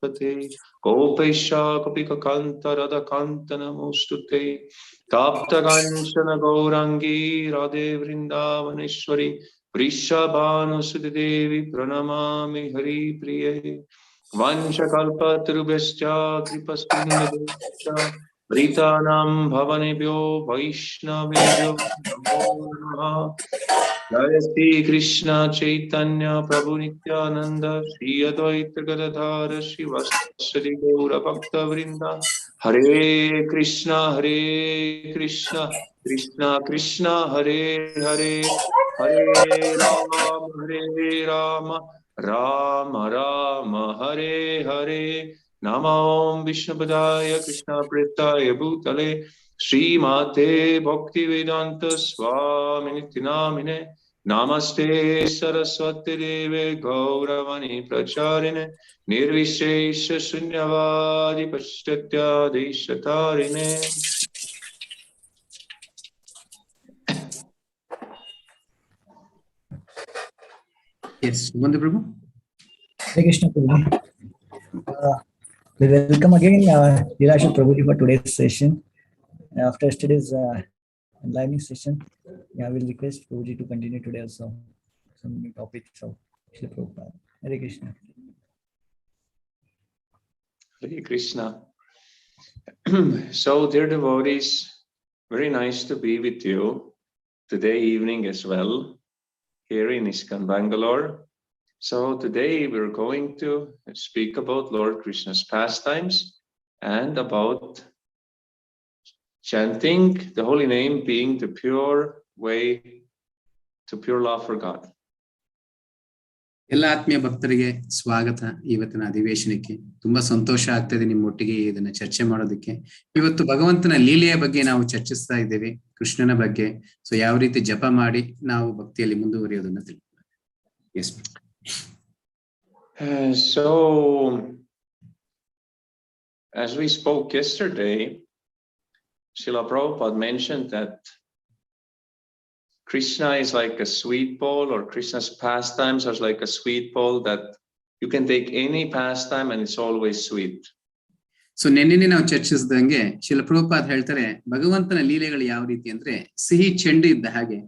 Pate Gopesha Kopika Kanta Radha Kanta Namostute Tapta Ganchana Gaurangi Radhe Vrindavaneshwari Vrishabhanu Sudevi Pranamami Hari Priye Vanchakalpa Tirubhascha Kripasindhubhascha Vritanam Bhavanebhyo Vaishnavebhyo Namo Namaha Jai Shri Krishna Chaitanya Prabhu Nityananda Shri Advaita Gadadhara Shri Vasari Gaura Bhakta Vrinda Hare Krishna Krishna Krishna Hare Hare Hare Rama Rama Rama Hare Hare Namam Vishnupadaya Krishna Prithaya Bhutale Shri Mate Bhakti Vedanta Swami Nityanamine Namaste Saraswati Deve Gauravani Pracharine Nirvishesha Shunyavadi Paschatya Deshatarine. Yes, Vande Prabhu. Hare Krishna Prabhu. We welcome again Lila Prabhuji for today's session. After yesterday's enlightening session, I will request Prabhuji to continue today also some new topics of Srila Prabhupada. Hare Krishna. Hare Krishna. So, dear devotees, very nice to be with you today evening as well, here in ISKCON Bangalore. So today we're going to speak about Lord Krishna's pastimes and about chanting the holy name being the pure way to pure love for God. ಎಲ್ಲ ಆತ್ಮೀಯ ಭಕ್ತರಿಗೆ ಸ್ವಾಗತ ಇವತ್ತಿನ ಅಧಿವೇಶನಕ್ಕೆ. ತುಂಬಾ ಸಂತೋಷ ಆಗ್ತದೆ ನಿಮ್ಮೊಟ್ಟಿಗೆ ಇದನ್ನ ಚರ್ಚೆ ಮಾಡೋದಕ್ಕೆ. ಇವತ್ತು ಭಗವಂತನ ಲೀಲೆಯ ಬಗ್ಗೆ ನಾವು ಚರ್ಚಿಸ್ತಾ ಇದ್ದೇವೆ, ಕೃಷ್ಣನ ಬಗ್ಗೆ. ಸೊ ಯಾವ ರೀತಿ ಜಪ ಮಾಡಿ ನಾವು ಭಕ್ತಿಯಲ್ಲಿ ಮುಂದುವರಿಯೋದನ್ನ ತಿಳಿಯೋಣ. S. So, as we spoke yesterday, Srila Prabhupada mentioned that Krishna is like a sweet bowl, or Krishna's pastimes are like a sweet bowl that you can take any pastime and it's always sweet. So ನೆನ್ನೆ ನಾವು ಚರ್ಚಿಸಿದಂಗೆ ಶ್ರೀಲ ಪ್ರಭುಪಾದ್ ಹೇಳ್ತಾರೆ, ಭಗವಂತನ ಲೀಲೆಗಳು ಯಾವ ರೀತಿ ಅಂದ್ರೆ ಸಿಹಿ ಚೆಂಡು ಇದ್ದ ಹಾಗೆ.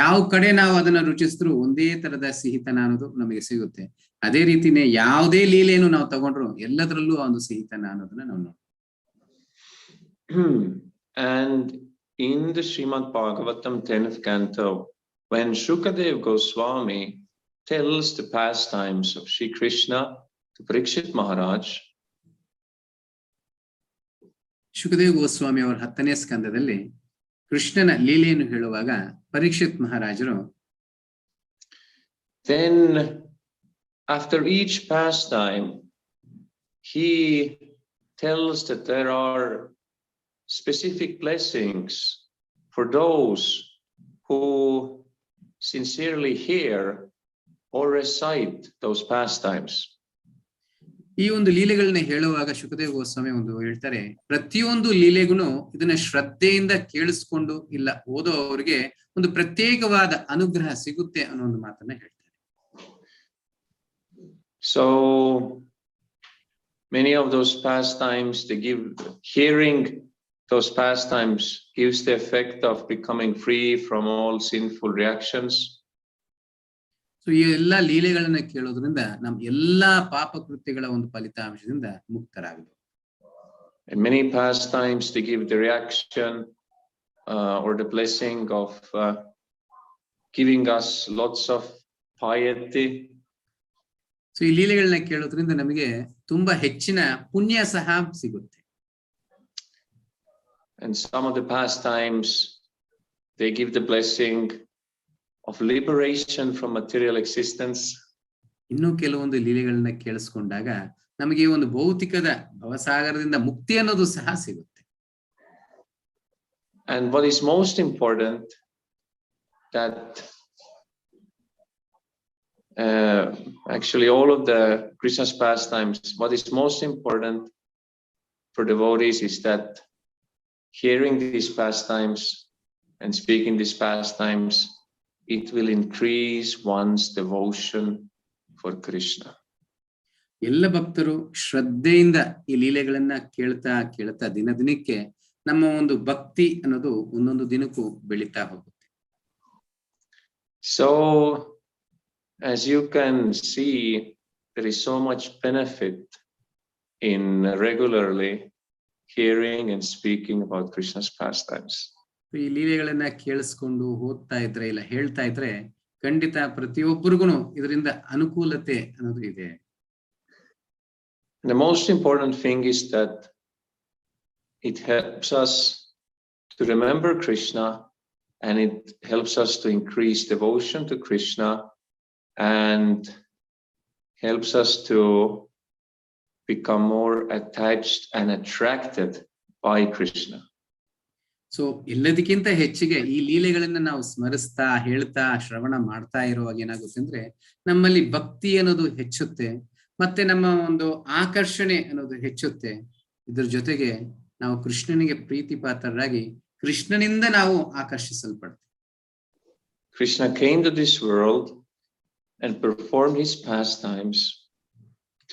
ಯಾವ ಕಡೆ ನಾವು ಅದನ್ನ ರುಚಿಸಿದ್ರು ಒಂದೇ ತರದ ಸಿಹಿತನ ಅನ್ನೋದು ನಮಗೆ ಸಿಗುತ್ತೆ. ಅದೇ ರೀತಿನೇ ಯಾವುದೇ ಲೀಲೆಯನ್ನು ನಾವು ತಗೊಂಡ್ರು ಎಲ್ಲದರಲ್ಲೂ ಒಂದು ಸಿಹಿತನ ಅನ್ನೋದನ್ನ ನಾವು ನೋಡ್ತೀವಿ. And in the Srimad Bhagavatam 10th canto, when Shukadev Goswami tells the pastimes of Sri Krishna to Parikshit Maharaj, ಶುಕದೇವ್ Goswami ಅವರ 10ನೇ ಸ್ಕಂದದಲ್ಲಿ ಕೃಷ್ಣನ ಲೀಲೆಯನ್ನು ಹೇಳುವಾಗ ಪರೀಕ್ಷಿತ್ ಮಹಾರಾಜರು, then after each pastime he tells that there are specific blessings for those who sincerely hear or recite those pastimes. ಈ ಒಂದು ಲೀಲೆಗಳನ್ನ ಹೇಳುವಾಗ ಶುಕದೇವ್ ಗೋಸ್ವಾಮಿ ಒಂದು ಹೇಳ್ತಾರೆ, ಪ್ರತಿಯೊಂದು ಲೀಲೆಗೂ ಇದನ್ನ ಶ್ರದ್ಧೆಯಿಂದ ಕೇಳಿಸ್ಕೊಂಡು ಇಲ್ಲ ಓದೋ ಅವರಿಗೆ ಒಂದು ಪ್ರತ್ಯೇಕವಾದ ಅನುಗ್ರಹ ಸಿಗುತ್ತೆ ಅನ್ನೋ ಒಂದು ಮಾತನ್ನ ಹೇಳ್ತಾರೆ. So many of those pastimes, they give, hearing those pastimes gives the effect of becoming free from all sinful reactions. So ಈ ಎಲ್ಲಾ ಲೀಲೆಗಳನ್ನ ಕೇಳೋದ್ರಿಂದ ನಮ್ ಎಲ್ಲಾ ಪಾಪ ಕೃತ್ಯಗಳ ಒಂದು ಫಲಿತಾಂಶದಿಂದ ಮುಕ್ತರಾಗಬಹುದು. And many pastimes they give the reaction or the blessing of giving us lots of piety. So ಈ ಲೀಲೆಗಳನ್ನ ಕೇಳೋದ್ರಿಂದ ನಮಗೆ ತುಂಬಾ ಹೆಚ್ಚಿನ ಪುಣ್ಯ ಸಹ ಸಿಗುತ್ತೆ. And some of the pastimes they give the blessing of liberation from material existence. ಇನ್ನು ಕೆಲವೊಂದು ಲೀಲೆಗಳನ್ನ ಕೇಳಿಸ್ಕೊಂಡಾಗ ನಮಗೆ ಒಂದು ಭೌತಿಕದ ಭವಸಾಗರದಿಂದ ಮುಕ್ತಿ ಅನ್ನೋದು ಸಹ ಸಿಗುತ್ತೆ. And what is most important, that actually all of the Krishna's pastimes, what is most important for devotees is that hearing these pastimes and speaking these pastimes, it will increase one's devotion for Krishna. ಎಲ್ಲ ಭಕ್ತರು ಶ್ರದ್ಧೆಯಿಂದ ಈ ಲೀಲೆಗಳನ್ನ ಕೇಳ್ತಾ ಕೇಳ್ತಾ ದಿನಕ್ಕೆ ನಮ್ಮ ಒಂದು ಭಕ್ತಿ ಅನ್ನೋದು ಒಂದೊಂದು ದಿನಕ್ಕೂ ಬೆಳೀತಾ ಹೋಗುತ್ತೆ. So as you can see, there is so much benefit in regularly hearing and speaking about Krishna's pastimes. ಈ ಲೀಲೆಗಳನ್ನ ಕೇಳಿಸ್ಕೊಂಡು ಓದ್ತಾ ಇದ್ರೆ ಇಲ್ಲ ಹೇಳ್ತಾ ಇದ್ರೆ ಖಂಡಿತ ಪ್ರತಿಯೊಬ್ಬರಿಗೂ ಇದರಿಂದ ಅನುಕೂಲತೆ ಅನ್ನೋದು ಇದೆ. The most important thing is that it helps us to remember Krishna, and it helps us to increase devotion to Krishna, and helps us to become more attached and attracted by Krishna. So ಎಲ್ಲದಕ್ಕಿಂತ ಹೆಚ್ಚಿಗೆ ಈ ಲೀಲೆಗಳನ್ನ ನಾವು ಸ್ಮರಿಸ್ತಾ ಹೇಳ್ತಾ ಶ್ರವಣ ಮಾಡ್ತಾ ಇರುವಾಗ ಏನಾಗುತ್ತೆ ಅಂದ್ರೆ ನಮ್ಮಲ್ಲಿ ಭಕ್ತಿ ಅನ್ನೋದು ಹೆಚ್ಚುತ್ತೆ, ಮತ್ತೆ ನಮ್ಮ ಒಂದು ಆಕರ್ಷಣೆ ಅನ್ನೋದು ಹೆಚ್ಚುತ್ತೆ. ಇದ್ರ ಜೊತೆಗೆ ನಾವು ಕೃಷ್ಣನಿಗೆ ಪ್ರೀತಿ ಪಾತ್ರರಾಗಿ ಕೃಷ್ಣನಿಂದ ನಾವು ಆಕರ್ಷಿಸಲ್ಪಡ್ತೀವಿ. Krishna came to this world and performed his pastimes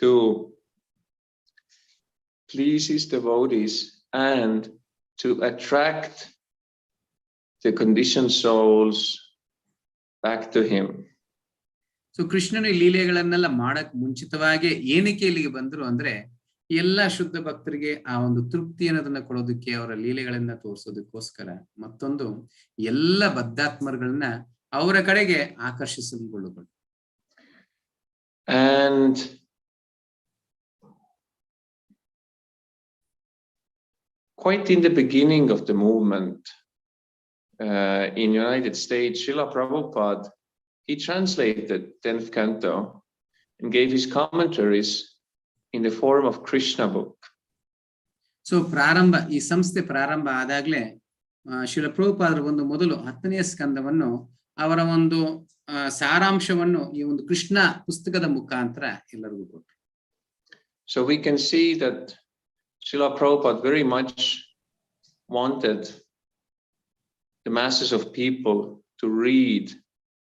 to please his devotees and to attract the conditioned souls back to him. So ಕೃಷ್ಣನು ಈ ಲೀಲೆಗಳನ್ನೆಲ್ಲ ಮಾಡಕ್ ಮುಂಚಿತವಾಗಿ ಏನಕ್ಕೆ ಇಲ್ಲಿಗೆ ಬಂದ್ರು ಅಂದ್ರೆ ಎಲ್ಲಾ ಶುದ್ಧ ಭಕ್ತರಿಗೆ ಆ ಒಂದು ತೃಪ್ತಿ ಅನ್ನೋದನ್ನ ಕೊಡೋದಕ್ಕೆ, ಅವರ ಲೀಲೆಗಳನ್ನ ತೋರಿಸೋದಕ್ಕೋಸ್ಕರ, ಮತ್ತೊಂದು ಎಲ್ಲ ಬದ್ಧಾತ್ಮಗಳನ್ನ ಅವರ ಕಡೆಗೆ ಆಕರ್ಷಿಸಿಕೊಳ್ಳುವುದು. And quite in the beginning of the movement in United States, Srila Prabhupada, he translated 10th canto and gave his commentaries in the form of Krishna book. So ಈ ಸಂಸ್ಥೆ ಪ್ರಾರಂಭ ಆದಾಗ್ಲೇ ಶ್ರೀಲ ಪ್ರಭುಪಾದರು ಒಂದು ಮೊದಲು 10ನೇ ಸ್ಕಂದವನ್ನು ಅವರ ಒಂದು ಸಾರಾಂಶವನ್ನು ಈ ಒಂದು ಕೃಷ್ಣ ಪುಸ್ತಕದ ಮುಖಾಂತರ ಎಲ್ಲರಿಗೂ ಕೊಟ್ಟರು. So we can see that Srila Prabhupada very much wanted the masses of people to read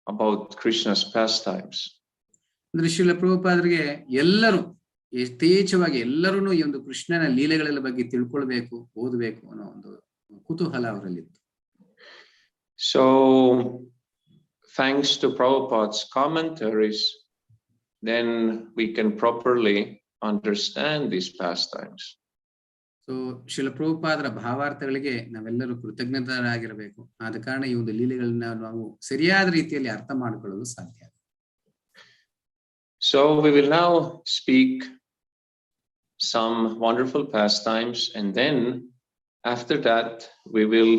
about Krishna's pastimes. ಅಂದ್ರೆ ಶ್ರೀಲ ಪ್ರಭುಪಾದರಿಗೆ ಎಲ್ಲರೂ ಯಥೇಚ್ಛವಾಗಿ ಎಲ್ಲರೂ ಈ ಒಂದು ಕೃಷ್ಣನ ಲೀಲೆಗಳ ಬಗ್ಗೆ ತಿಳ್ಕೊಳ್ಬೇಕು, ಓದಬೇಕು ಅನ್ನೋ ಒಂದು ಕುತೂಹಲ ಅವರಲ್ಲಿತ್ತು. So thanks to Prabhupada's commentaries, then we can properly understand these pastimes. So Srila ಪ್ರಭುಪಾದರ ಭಾವಾರ್ಥಗಳಿಗೆ ನಾವೆಲ್ಲರೂ ಕೃತಜ್ಞರಾಗಿರಬೇಕು. ಆದ ಕಾರಣ ಈ ಒಂದು ಲೀಲೆಗಳನ್ನ ನಾವು ಸರಿಯಾದ ರೀತಿಯಲ್ಲಿ ಅರ್ಥ ಮಾಡಿಕೊಳ್ಳಲು ಸಾಧ್ಯ. So we will now speak some wonderful pastimes, and then after that we will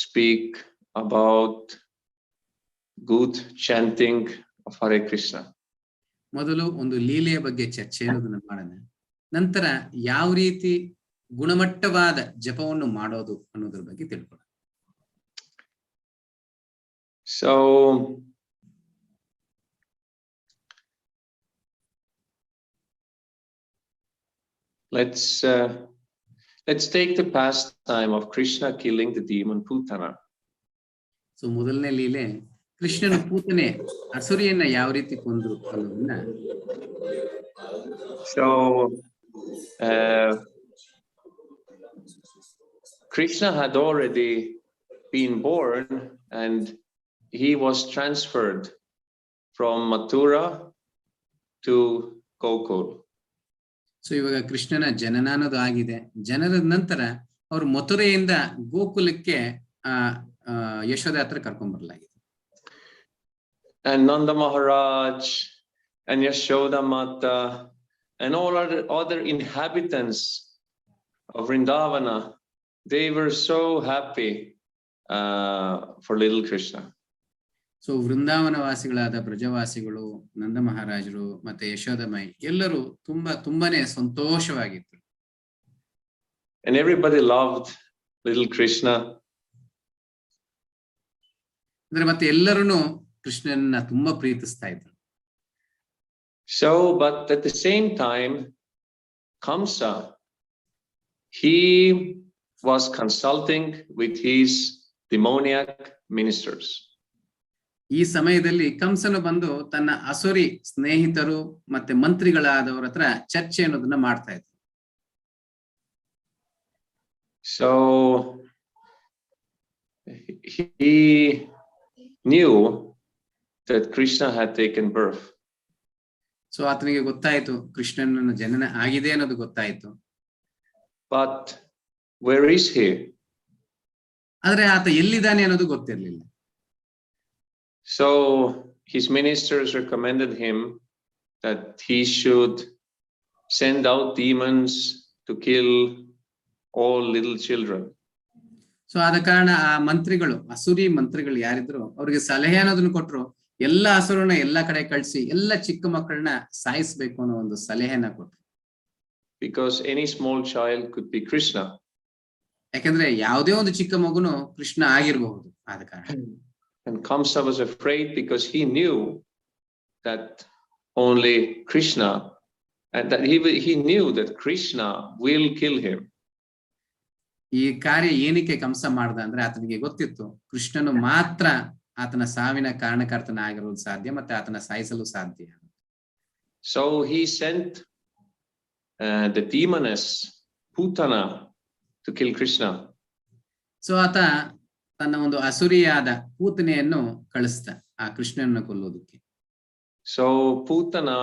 speak about good chanting of Hare Krishna. ಮೊದಲು ಒಂದು ಲೀಲೆಯ ಬಗ್ಗೆ ಚರ್ಚೆಯನ್ನು ಮಾಡೋಣ, ನಂತರ ಯಾವ ರೀತಿ ಗುಣಮಟ್ಟವಾದ ಜಪವನ್ನು ಮಾಡೋದು ಅನ್ನೋದ್ರ ಬಗ್ಗೆ ತಿಳ್ಕೊಳ್ಳೋಣ. So let's take the pastime of Krishna killing the demon Putana. So ಮೊದಲನೇ ಲೀಲೆ ಕೃಷ್ಣನ ಪೂತನೆ ಅಸುರಿಯನ್ನ ಯಾವ ರೀತಿ ಕೊಂದ್ರು ಅನ್ನೋದನ್ನ. So Krishna had already been born and he was transferred from Mathura to Gokul. So ಇವಾಗ ಕೃಷ್ಣನ ಜನನ ಅನ್ನೋದು ಆಗಿದೆ. ಜನನದ ನಂತರ ಅವರು ಮಥುರೆಯಿಂದ ಗೋಕುಲಕ್ಕೆ ಯಶೋದ ಹತ್ರ ಕರ್ಕೊಂಡ್ ಬರ್ಲಾಗಿದೆ. And Nanda Maharaj and Yashoda Mata and all other inhabitants of Vrindavana, they were so happy for little Krishna. So Vrindavan ವಾಸಿಗಳಾದ ಬ್ರಜವಾಸಿಗಳು, ನಂದ ಮಹಾರಾಜರು ಮತ್ತೆ ಯಶೋದಮೈ ಎಲ್ಲರೂ ತುಂಬಾನೇ ಸಂತೋಷವಾಗಿದ್ರು. And everybody loved little Krishna. ಅಂದ್ರೆ ಮತ್ತೆ ಎಲ್ಲರೂ ಕೃಷ್ಣನನ್ನ ತುಂಬಾ ಪ್ರೀತಿಸ್ತಾ ಇದ್ರು. So, but at the same time, Kamsa, he was consulting with his demoniac ministers. ಈ ಸಮಯದಲ್ಲಿ ಕಂಸನು ಬಂದು ತನ್ನ ಅಸುರಿ ಸ್ನೇಹಿತರು ಮತ್ತೆ ಮಂತ್ರಿಗಳಾದವರ ಹತ್ರ ಚರ್ಚೆ ಅನ್ನೋದನ್ನ ಮಾಡ್ತಾ ಇದ್ದ. So he knew that Krishna had taken birth. So ಆತನಿಗೆ ಗೊತ್ತಾಯ್ತು ಕೃಷ್ಣನ ಜನನ ಆಗಿದೆ ಅನ್ನೋದು ಗೊತ್ತಾಯ್ತು. But where is he? ಆದ್ರೆ ಆತ ಎಲ್ಲಿದ್ದಾನೆ ಅನ್ನೋದು ಗೊತ್ತಿರಲಿಲ್ಲ. So his ministers recommended him that he should send out demons to kill all little children. So ಆದ ಕಾರಣ ಆ ಮಂತ್ರಿಗಳು, ಅಸುರಿ ಮಂತ್ರಿಗಳು ಯಾರಿದ್ರು ಅವ್ರಿಗೆ ಸಲಹೆ ಅನ್ನೋದನ್ನ ಕೊಟ್ರು, ಎಲ್ಲ ಹಸುರನ್ನ ಎಲ್ಲಾ ಕಡೆ ಕಳಿಸಿ ಎಲ್ಲ ಚಿಕ್ಕ ಮಕ್ಕಳನ್ನ ಸಾಯಿಸ್ಬೇಕು ಅನ್ನೋ ಒಂದು ಸಲಹೆನ ಕೊಟ್ರು. Because any small child could be Krishna. ಯಾಕಂದ್ರೆ ಯಾವುದೇ ಒಂದು ಚಿಕ್ಕ ಮಗುನು ಕೃಷ್ಣ ಆಗಿರಬಹುದು. ಆದ ಕಾರಣ And Kamsa was afraid because he knew that only Krishna, and that he knew that Krishna will kill him. ಈ ಕಾರ್ಯ ಏನಕ್ಕೆ ಕಂಸ ಮಾಡ್ದ ಅಂದ್ರೆ ಆತನಿಗೆ ಗೊತ್ತಿತ್ತು ಕೃಷ್ಣನು ಮಾತ್ರ ಆತನ ಸಾವಿನ ಕಾರಣಕರ್ತನ ಆಗಿರೋದು ಸಾಧ್ಯ ಮತ್ತೆ ಆತನ ಸಾಯಿಸಲು ಸಾಧ್ಯ. So he sent the demoness Putana to kill Krishna. So ಆತ ತನ್ನ ಒಂದು ಅಸುರಿಯಾದ ಪೂತನೆಯನ್ನು ಕಳಿಸ್ತ ಆ ಕೃಷ್ಣನನ್ನು ಕೊಲ್ಲೋದಕ್ಕೆ. So Putana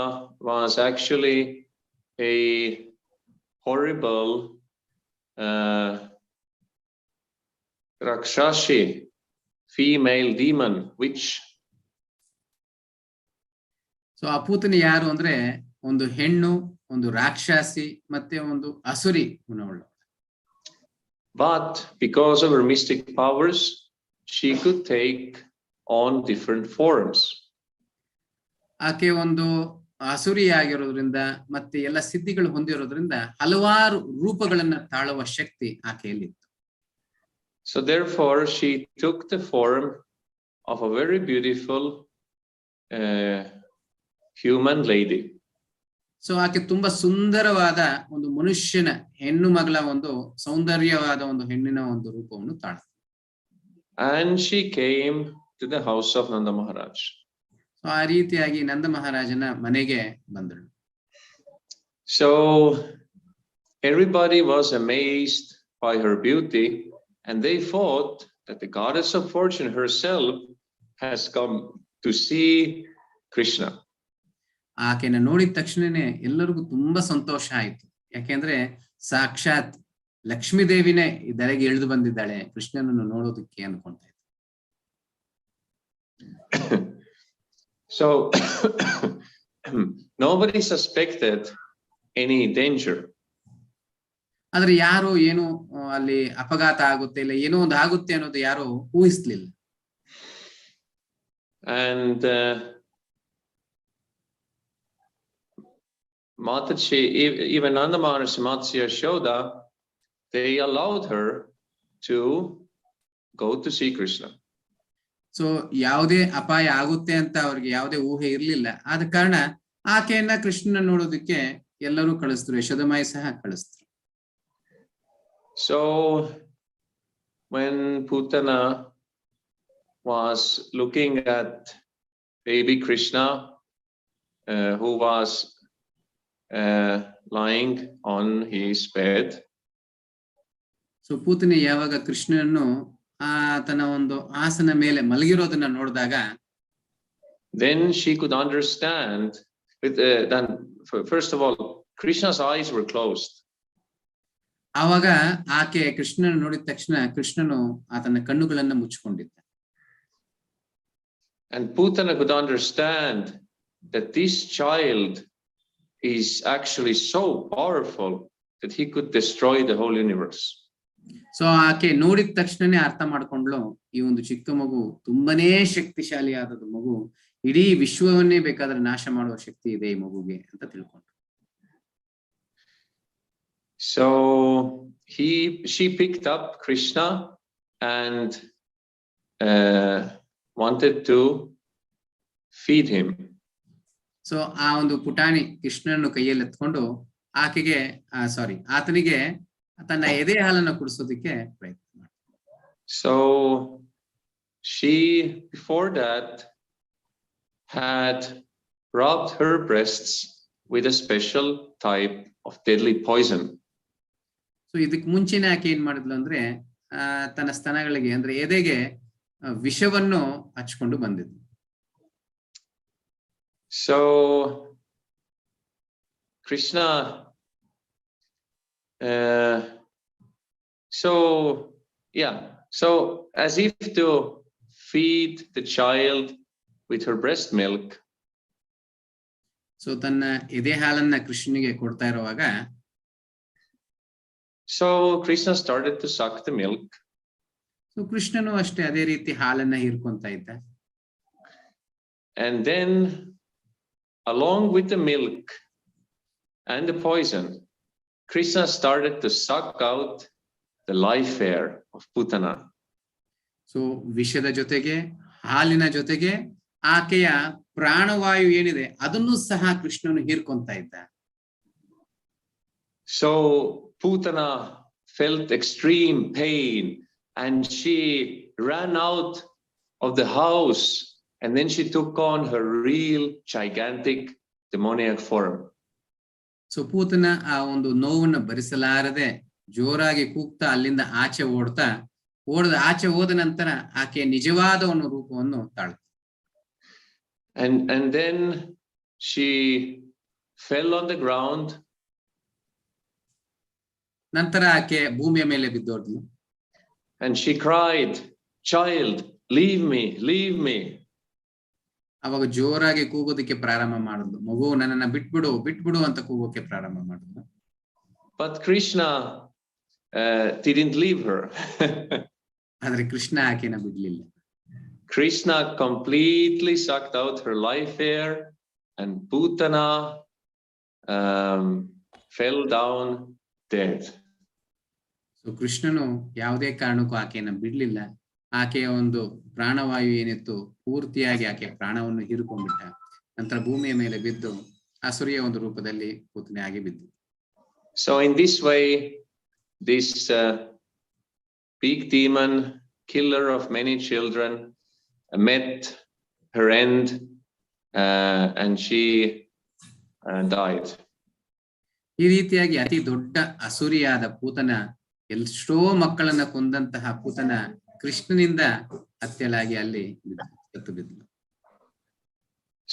was actually a horrible Rakshashi, female demon witch. So ಆ ಪೂತನೆ ಯಾರು ಅಂದ್ರೆ ಒಂದು ಹೆಣ್ಣು, ಒಂದು ರಾಕ್ಷಸಿ ಮತ್ತೆ ಒಂದು ಅಸುರಿ ಗುಣವುಳ್ಳ. But because of her mystic powers, she could take on different forms. ಆಕೆ ಒಂದು ಅಸುರಿ ಆಗಿರೋದ್ರಿಂದ ಮತ್ತೆ ಎಲ್ಲ ಸಿದ್ಧಿಗಳು ಹೊಂದಿರೋದ್ರಿಂದ ಹಲವಾರು ರೂಪಗಳನ್ನ ತಾಳುವ ಶಕ್ತಿ ಆಕೆಯಲ್ಲಿತ್ತು. So therefore she took the form of a very beautiful human lady. So ಆಕೆ ತುಂಬಾ ಸುಂದರವಾದ ಒಂದು ಮನುಷ್ಯನ ಹೆಣ್ಣು ಮಗಳ ಒಂದು ಸೌಂದರ್ಯವಾದ ಒಂದು ಹೆಣ್ಣಿನ ಒಂದು ರೂಪವನ್ನು ತಾಳ್ತು. And she came to the house of Nanda Maharaj. So ಆ ರೀತಿಯಾಗಿ ನಂದ ಮಹಾರಾಜನ ಮನೆಗೆ ಬಂದಳು. So everybody was amazed by her beauty, and they thought that the goddess of fortune herself has come to see Krishna. ಆಕೆನ ನೋಡಿದ ತಕ್ಷಣನೇ ಎಲ್ಲರಿಗೂ ತುಂಬಾ ಸಂತೋಷ ಆಯ್ತು. ಯಾಕೆಂದ್ರೆ ಸಾಕ್ಷಾತ್ ಲಕ್ಷ್ಮೀ ದೇವಿನೇ ಧರೆಗೆ ಇಳಿದು ಬಂದಿದ್ದಾಳೆ ಕೃಷ್ಣನನ್ನು ನೋಡೋದಕ್ಕೆ ಅನ್ಕೊಂತ ಇದ್ದ. So nobody suspected any danger. ಆದ್ರೆ ಯಾರು ಏನು ಅಲ್ಲಿ ಅಪಘಾತ ಆಗುತ್ತೆ ಇಲ್ಲ ಏನೋ ಒಂದು ಆಗುತ್ತೆ ಅನ್ನೋದು ಯಾರು ಊಹಿಸ್ಲಿಲ್ಲ. And Mataji, even Nanda Maharaj, Mataji Yashoda, they allowed her to go to see Krishna. So ಯಾವುದೇ ಅಪಾಯ ಆಗುತ್ತೆ ಅಂತ ಅವ್ರಿಗೆ ಯಾವುದೇ ಊಹೆ ಇರ್ಲಿಲ್ಲ. ಆದ ಕಾರಣ ಆಕೆಯನ್ನ ಕೃಷ್ಣನ ನೋಡೋದಕ್ಕೆ ಎಲ್ಲರೂ ಕಳಿಸಿದ್ರು, ಯಶೋದಮಾಯಿ ಸಹ ಕಳಿಸಿದ್ರು. So when Putana was looking at baby Krishna, who was lying on his bed, so Putana ಯಾವಾಗ ಕೃಷ್ಣನನ್ನು ಆತನ ಒಂದು ಆಸನ ಮೇಲೆ ಮಲಗಿರೋದನ್ನ ನೋಡಿದಾಗ then she could understand then first of all Krishna's eyes were closed. ಆವಾಗ ಆಕೆ ಕೃಷ್ಣನ ನೋಡಿದ ತಕ್ಷಣ ಕೃಷ್ಣನು ಆತನ ಕಣ್ಣುಗಳನ್ನ ಮುಚ್ಚಿಕೊಂಡಿದ್ದ. And Putana could understand that this child is actually so powerful that he could destroy the whole universe. So ಆಕೆ ನೋಡಿದ ತಕ್ಷಣನೇ ಅರ್ಥ ಮಾಡ್ಕೊಂಡ್ಲು, ಈ ಒಂದು ಚಿಕ್ಕ ಮಗು ತುಂಬಾನೇ ಶಕ್ತಿಶಾಲಿಯಾದ ಮಗು, ಇಡೀ ವಿಶ್ವವನ್ನೇ ಬೇಕಾದ್ರೆ ನಾಶ ಮಾಡುವ ಶಕ್ತಿ ಇದೆ ಈ ಮಗುಗೆ ಅಂತ ತಿಳ್ಕೊಂಡ್ರು. So she picked up Krishna and wanted to feed him. So ಆ ಒಂದು ಪುಟಾಣಿ ಕೃಷ್ಣನನ್ನು ಕೈಯಲ್ಲಿ ಎತ್ಕೊಂಡು ಆಕೆಗೆ ಆತನಿಗೆ ತನ್ನ ಎದೆ ಹಾಲನ್ನು ಕುಡಿಸೋದಕ್ಕೆ ಪ್ರಯತ್ನ ಮಾಡಿದ. So before that had rubbed her breasts with a special type of deadly poison. So ಇದಕ್ ಮುಂಚೆನೆ ಆಕೆ ಏನ್ ಮಾಡಿದ್ಲು ಅಂದ್ರೆ ತನ್ನ ಸ್ತನಗಳಿಗೆ ಅಂದ್ರೆ ಎದೆಗೆ ವಿಷವನ್ನು ಹಚ್ಕೊಂಡು ಬಂದಿದ್ಲು. So Krishna, so as if to feed the child with her breast milk. So ತನ್ನ ಎದೆ ಹಾಲನ್ನ ಕೃಷ್ಣನಿಗೆ ಕೊಡ್ತಾ ಇರುವಾಗ So Krishna started to suck the milk. So ಕೃಷ್ಣನು ಅಷ್ಟೇ ಅದೇ ರೀತಿ ಹಾಲನ್ನ ಹೀರ್ಕೊಂತ ಇದ್ದ. And then along with the milk and the poison, Krishna started to suck out the life air of Putana. So ವಿಷದ ಜೊತೆಗೆ ಹಾಲಿನ ಜೊತೆಗೆ ಆಕೆಯ ಪ್ರಾಣವಾಯು ಏನಿದೆ ಅದನ್ನು ಸಹ ಕೃಷ್ಣನು ಹೀರ್ಕೊಂತ ಇದ್ದ. So Putana felt extreme pain and she ran out of the house, and then she took on her real gigantic demoniac form. So Putana ಆ ಒಂದು ನೋವನ್ನು ಭರಿಸಲಾರದೆ ಜೋರಾಗಿ ಕೂಗ್ತಾ ಅಲ್ಲಿಂದ ಆಚೆ ಆಚೆ ಹೋದ ನಂತರ ಆಕೆ ನಿಜವಾದ ಒಂದು ರೂಪವನ್ನು ತಾಳ್ತು. And then she fell on the ground. ನಂತರ ಆಕೆ ಭೂಮಿಯ ಮೇಲೆ ಬಿದ್ದೋದ್ಲು. And she cried, "Child, leave me, leave me." ಅವಾಗ ಜೋರಾಗಿ ಕೂಗೋದಕ್ಕೆ ಪ್ರಾರಂಭ ಮಾಡಿದ್ಲು. ಮಗು ನನ್ನನ್ನ ಬಿಟ್ಬಿಡು ಅಂತ ಕೂಗೋಕೆ ಪ್ರಾರಂಭ ಮಾಡಿದ್ಲು. But Krishna didn't leave her. ಆದ್ರೆ ಕೃಷ್ಣ ಆಕೆನ ಬಿಡ್ಲಿಲ್ಲ. Krishna completely sucked out her life air, and Putana fell down dead. So ಕೃಷ್ಣನು ಯಾವುದೇ ಕಾರಣಕ್ಕೂ ಆಕೆಯನ್ನ ಬಿಡ್ಲಿಲ್ಲ. ಆಕೆಯ ಒಂದು ಪ್ರಾಣವಾಯು ಏನಿತ್ತು ಪೂರ್ತಿಯಾಗಿ ಆಕೆ ಪ್ರಾಣವನ್ನು ಹೀರಿಕೊಂಡ್ಬಿಟ್ಟ. ನಂತರ ಭೂಮಿಯ ಮೇಲೆ ಬಿದ್ದು ಅಸುರಿಯ ಒಂದು ರೂಪದಲ್ಲಿ ಪೂತನೆ ಆಗಿ ಬಿದ್ದು. So in this way, this big demon, killer of many children, met her end, and she died. ಈ ರೀತಿಯಾಗಿ ಅತಿ ದೊಡ್ಡ ಅಸುರಿಯಾದ ಪೂತನ, ಎಷ್ಟೋ ಮಕ್ಕಳನ್ನ ಕೊಂದಂತಹ ಪೂತನ ಕೃಷ್ಣನಿಂದ ಹತ್ಯೆಲಾಗಿ ಅಲ್ಲಿ ಸತ್ತು ಬಿದ್ಲು.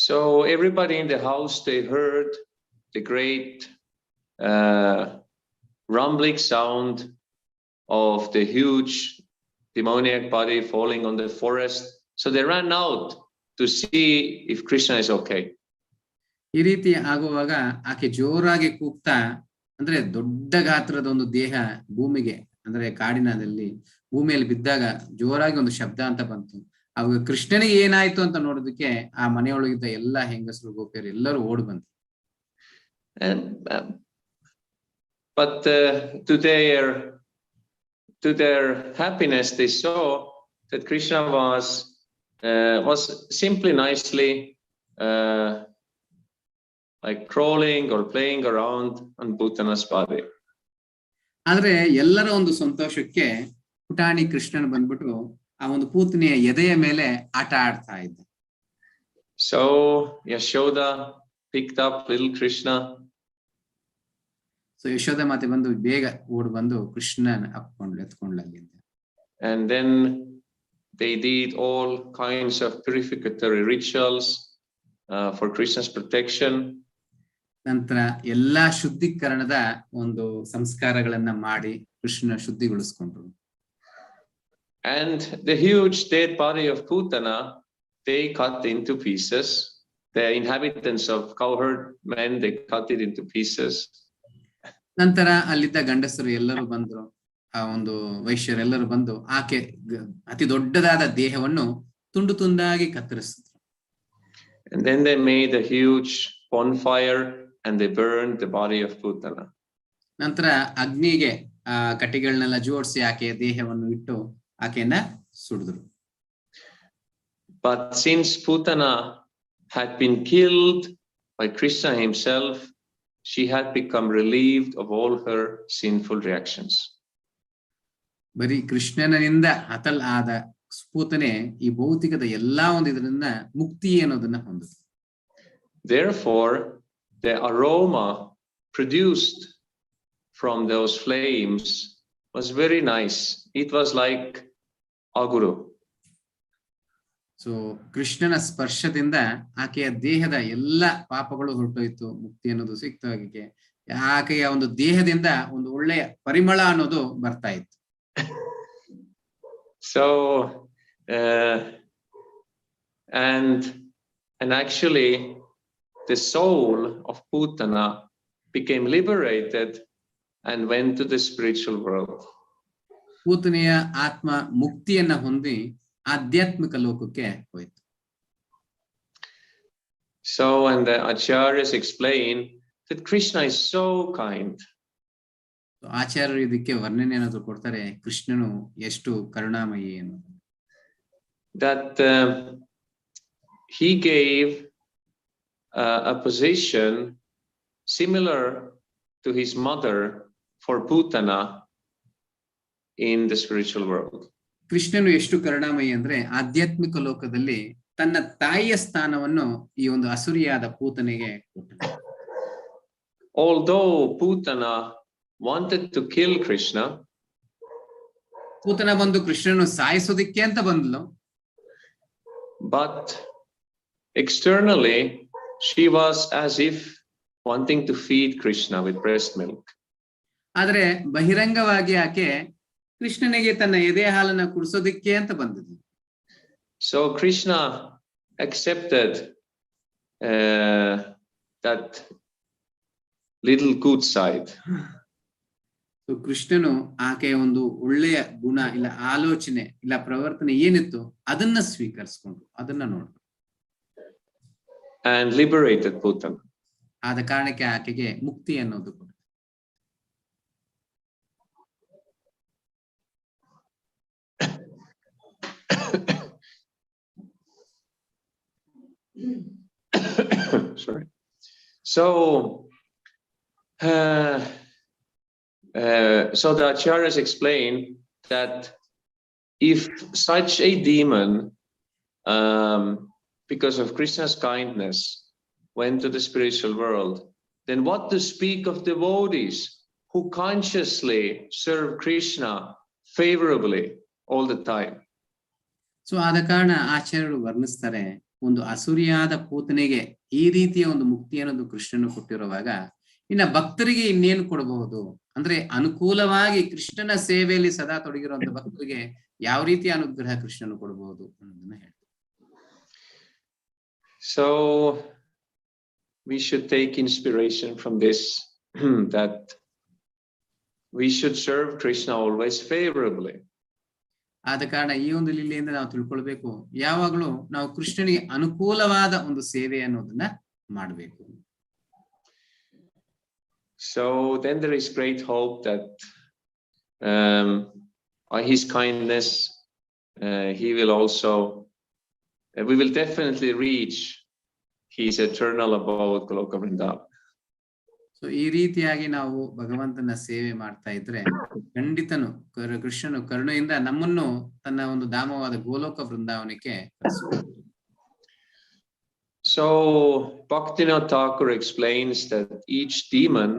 So everybody in the house, they heard the great rumbling sound of the huge demoniac body falling on the forest. So they ran out to see if Krishna is okay. ಈ ರೀತಿ ಆಗುವಾಗ ಆಕೆ ಜೋರಾಗಿ ಕೂಗ್ತಾ, ಅಂದ್ರೆ ದೊಡ್ಡ ಗಾತ್ರದ ಒಂದು ದೇಹ ಭೂಮಿಗೆ ಅಂದ್ರೆ ಕಾಡಿನದಲ್ಲಿ ಭೂಮಿಯಲ್ಲಿ ಬಿದ್ದಾಗ ಜೋರಾಗಿ ಒಂದು ಶಬ್ದ ಅಂತ ಬಂತು. ಅವಾಗ ಕೃಷ್ಣನಿಗೆ ಏನಾಯ್ತು ಅಂತ ನೋಡೋದಕ್ಕೆ ಆ ಮನೆಯೊಳಗಿದ್ದ ಎಲ್ಲಾ ಹೆಂಗಸರು ಗೋಪಿಯರು ಎಲ್ಲರೂ ಓಡ್ ಬಂದ್ರು. But to their happiness, they saw that Krishna was simply nicely like crawling or playing around on Putana's body. ಆದ್ರೆ ಎಲ್ಲರ ಒಂದು ಸಂತೋಷಕ್ಕೆ ಪುಟಾಣಿ ಕೃಷ್ಣನ್ ಬಂದ್ಬಿಟ್ಟು ಆ ಒಂದು ಪೂತನೆಯ ಎದೆಯ ಮೇಲೆ ಆಟ ಆಡ್ತಾ ಇದ್ದ. So Yashoda picked up little Krishna. So Yashoda ಮಾತೆ ಬಂದು ಬೇಗ ಓಡ್ ಬಂದು ಕೃಷ್ಣನ ಎತ್ಕೊಂಡ್ಲು ಅಲ್ಲಿಂದ. And then they did all kinds of purificatory rituals for Krishna's protection. ನಂತರ ಎಲ್ಲಾ ಶುದ್ಧೀಕರಣದ ಒಂದು ಸಂಸ್ಕಾರಗಳನ್ನ ಮಾಡಿ Krishna ಶುದ್ಧಿಗೊಳಿಸ್ಕೊಂಡ್ರು. And the huge dead body of Putana, they cut into pieces. The inhabitants of cowherd men, they cut it into pieces. ನಂತರ ಅಲ್ಲಿದ್ದ ಗಂಡಸರು ಎಲ್ಲರೂ ಬಂದ್ರು, ಆ ಒಂದು ವೈಶ್ಯರೆಲ್ಲರೂ ಬಂದು ಆಕೆ ಅತಿ ದೊಡ್ಡದಾದ ದೇಹವನ್ನು ತುಂಡು ತುಂಡಾಗಿ ಕತ್ತರಿಸಿದ್ರು. And then they made a huge bonfire and they burned the body of Putana. ನಂತರ ಅಗ್ನಿಗೆ ಆ ಕಟ್ಟಿಗಳನ್ನೆಲ್ಲ ಜೋಡಿಸಿ ಆಕೆಯ ದೇಹವನ್ನು ಇಟ್ಟು ಆಕೆಯನ್ನ ಸುಡಿದ್ರು. But since Putana had been killed by Krishna himself, she had become relieved of all her sinful reactions. ಬರೀ ಕೃಷ್ಣನಿಂದ ಆದ ಪೂತನೆ ಈ ಭೌತಿಕದ ಎಲ್ಲಾ ಒಂದು ಇದರಿಂದ ಮುಕ್ತಿ ಅನ್ನೋದನ್ನ ಹೊಂದುತ್ತೆ. Therefore, the aroma produced from those flames was very nice. It was like aguru. So ಕೃಷ್ಣನ ಸ್ಪರ್ಶದಿಂದ ಆಕೆಯ ದೇಹದ ಎಲ್ಲ ಪಾಪಗಳು ಹೊರಟೋಯ್ತು, ಮುಕ್ತಿ ಅನ್ನೋದು ಸಿಕ್ತು. ಆಕೆಯ ಒಂದು ದೇಹದಿಂದ ಒಂದು ಒಳ್ಳೆಯ ಪರಿಮಳ ಅನ್ನೋದು ಬರ್ತಾ ಇತ್ತು. So and actually the soul of Putana became liberated and went to the spiritual world. ಪೂತನೆಯ ಆತ್ಮ ಮುಕ್ತಿಯನ್ನ ಹೊಂದಿ ಆಧ್ಯಾತ್ಮಿಕ ಲೋಕಕ್ಕೆ ಹೋಯಿತು. So and the acharyas explain that Krishna is so kind. ಆಚಾರ್ಯರು ಇದಕ್ಕೆ ವರ್ಣನೆ ಏನಾದ್ರು ಕೊಡ್ತಾರೆ, ಕೃಷ್ಣನು ಎಷ್ಟು ಕರುಣಾಮಯಿ ಅನ್ನೋದು. That he gave a position similar to his mother for Putana in the spiritual world. ಕೃಷ್ಣನು ಎಷ್ಟು ಕರುಣಾಮಯಿ ಅಂದ್ರೆ ಆಧ್ಯಾತ್ಮಿಕ ಲೋಕದಲ್ಲಿ ತನ್ನ ತಾಯಿಯ ಸ್ಥಾನವನ್ನು ಈ ಒಂದು ಅಸುರಿಯಾದ ಪೂತನೆಗೆ ಕೊಟ್ಟನು. Although Putana wanted to kill Krishna, Putana ಬಂದು ಕೃಷ್ಣನು ಸಾಯಿಸೋದಿಕ್ಕೆ ಅಂತ ಬಂದ್ಲು, but externally she was as if wanting to feed Krishna with breast milk. ಆದ್ರೆ ಬಹಿರಂಗವಾಗಿ ಆಕೆ ಕೃಷ್ಣನಿಗೆ ತನ್ನ ಎದೆ ಹಾಲನ್ನ ಕುಡಿಸೋದಿಕ್ಕೆ ಅಂತ ಬಂದಿದ್ಲು. So Krishna accepted that little good side. So ಕೃಷ್ಣನು ಆಕೆಯ ಒಂದು ಒಳ್ಳೆಯ ಗುಣ ಇಲ್ಲ ಆಲೋಚನೆ ಇಲ್ಲ ಪ್ರವರ್ತನೆ ಏನಿತ್ತು ಅದನ್ನ ಸ್ವೀಕರಿಸ್ಕೊಂಡು ಅದನ್ನ ನೋಡ್ರು. And liberated Putana. ಆದ ಕಾರಣಕ್ಕೆ ಆಕೆಗೆ ಮುಕ್ತಿ ಅನ್ನೋದು ಕೊಡ. Sorry. So the acharyas explain that if such a demon, because of Krishna's kindness, went to the spiritual world, then what to speak of devotees who consciously serve Krishna favorably all the time? So ಆದ ಕಾರಣ ಆಚಾರ್ಯರು ವರ್ಣಿಸ್ತಾರೆ, ಒಂದು ಅಸುರಿಯಾದ ಪೂತನೆಗೆ ಈ ರೀತಿಯ ಒಂದು ಮುಕ್ತಿ ಅನ್ನೋದು ಕೃಷ್ಣನು ಕೊಟ್ಟಿರುವಾಗ ಇನ್ನ ಭಕ್ತರಿಗೆ ಇನ್ನೇನು ಕೊಡಬಹುದು ಅಂದ್ರೆ ಅನುಕೂಲವಾಗಿ ಕೃಷ್ಣನ ಸೇವೆಯಲ್ಲಿ ಸದಾ ತೊಡಗಿರುವಂತ ಭಕ್ತರಿಗೆ ಯಾವ ರೀತಿಯ ಅನುಗ್ರಹ ಕೃಷ್ಣನು ಕೊಡಬಹುದು ಅನ್ನೋದನ್ನ ಹೇಳ್ತಾರೆ. So we should take inspiration from this, that we should serve Krishna always favorably. ಆದ ಕಾರಣ ಈ ಒಂದು ಲೀಲೆಯಿಂದ ನಾವು ತಿಳ್ಕೊಳ್ಬೇಕು, ಯಾವಾಗಲೂ ನಾವು ಕೃಷ್ಣನಿಗೆ ಅನುಕೂಲವಾದ ಒಂದು ಸೇವೆ ಅನ್ನೋದನ್ನ ಮಾಡಬೇಕು. So then there is great hope that by his kindness he will also we will definitely reach his eternal abode Goloka Vrindavan. So ಈ ರೀತಿಯಾಗಿ ನಾವು ಭಗವಂತನ ಸೇವೆ ಮಾಡ್ತಾ ಇದ್ರೆ ಖಂಡಿತನು ಕೃಷ್ಣನು ಕರುಣೆಯಿಂದ ನಮ್ಮನ್ನು ತನ್ನ ಒಂದು ಧಾಮವಾದ ಗೋಲೋಕ ವೃಂದಾವನಕ್ಕೆ ಕರೆಸುತ್ತಾನೆ. So Bhaktivinoda Thakur explains that each demon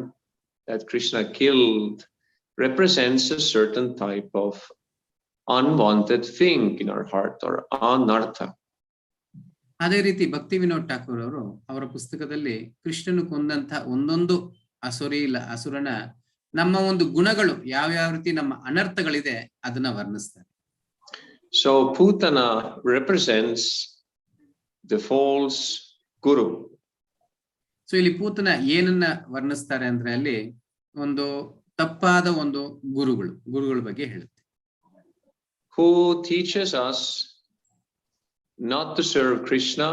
that Krishna killed represents a certain type of unwanted thing in our heart, or anartha. ಅದೇ ರೀತಿ ಭಕ್ತಿ ವಿನೋದ್ ಠಾಕೂರ್ ಅವರು ಅವರ ಪುಸ್ತಕದಲ್ಲಿ ಕೃಷ್ಣನು ಕೊಂದಂತ ಒಂದೊಂದು ಅಸುರನ ನಮ್ಮ ಒಂದು ಗುಣಗಳು ಯಾವ ರೀತಿ ನಮ್ಮ ಅನರ್ಥಗಳಿದೆ ಅದನ್ನ ವರ್ಣಿಸ್ತಾರೆ. So Putana represents the false guru. So ಇಲ್ಲಿ ಪೂತನ ಏನನ್ನ ವರ್ಣಿಸ್ತಾರೆ ಅಂದ್ರೆ ಅಲ್ಲಿ ಒಂದು ತಪ್ಪಾದ ಒಂದು ಗುರುಗಳ ಬಗ್ಗೆ ಹೇಳುತ್ತೆ. Who teaches us not to serve Krishna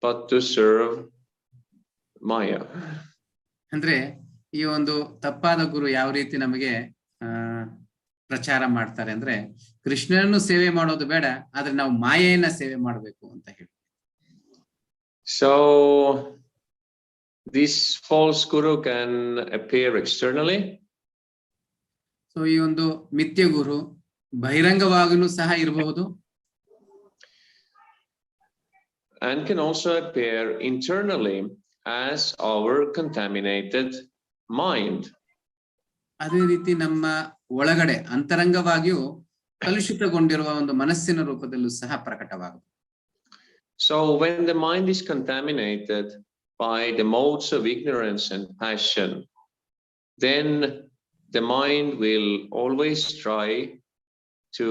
but to serve Maya. ಅಂದ್ರೆ ಈ ಒಂದು ತಪ್ಪಾದ ಗುರು ಯಾವ ರೀತಿ ನಮಗೆ ಪ್ರಚಾರ ಮಾಡ್ತಾರೆ ಅಂದ್ರೆ ಕೃಷ್ಣನನ್ನು ಸೇವೆ ಮಾಡೋದು ಬೇಡ, ಆದ್ರೆ ನಾವು ಮಾಯೆಯನ್ನ ಸೇವೆ ಮಾಡಬೇಕು ಅಂತ ಹೇಳಿ. So this false guru can appear externally. So ಈ ಒಂದು ಮಿಥ್ಯ ಗುರು ಬಹಿರಂಗವಾಗಲೂ ಸಹ ಇರಬಹುದು. And can also appear internally as our contaminated mind. ಅದೇ ರೀತಿ ನಮ್ಮ ಒಳಗಡೆ ಅಂತರಂಗವಾಗಿಯೂ ಕಲುಷಿತಗೊಂಡಿರುವ ಒಂದು ಮನಸ್ಸಿನ ರೂಪದಲ್ಲೂ ಸಹ ಪ್ರಕಟವಾಗುತ್ತದೆ. So when the mind is contaminated by the modes of ignorance and passion, then the mind will always try to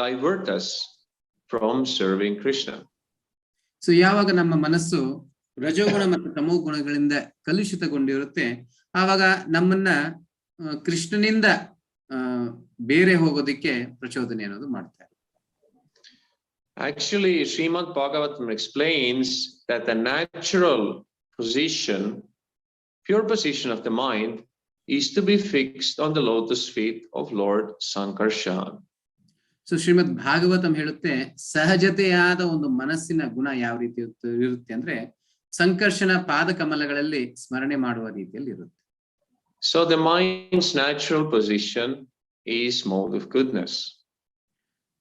divert us from serving Krishna. So ಯಾವಾಗ ನಮ್ಮ ಮನಸ್ಸು ರಜೋಗುಣ ಮತ್ತು ತಮೋ ಗುಣಗಳಿಂದ ಕಲುಷಿತಗೊಂಡಿರುತ್ತೆ, ಆವಾಗ ನಮ್ಮನ್ನ ಕೃಷ್ಣನಿಂದ ಬೇರೆ ಹೋಗೋದಿಕ್ಕೆ ಪ್ರಚೋದನೆ ಅನ್ನೋದು ಮಾಡ್ತಾರೆ. Actually, Srimad Bhagavatam explains that the natural position, pure position of the mind is to be fixed on the lotus feet of Lord Sankarshan. So Srimad Bhagavatam ಹೇಳುತ್ತೆ, ಸಹಜತೆಯಾದ ಒಂದು ಮನಸ್ಸಿನ ಗುಣ ಯಾವ ರೀತಿ ಇರುತ್ತೆ ಅಂದ್ರೆ ಸಂಕರ್ಷಣ ಪಾದ ಕಮಲಗಳಲ್ಲಿ ಸ್ಮರಣೆ ಮಾಡುವ ರೀತಿಯಲ್ಲಿ ಇರುತ್ತೆ. So the mind's natural position is mode of goodness.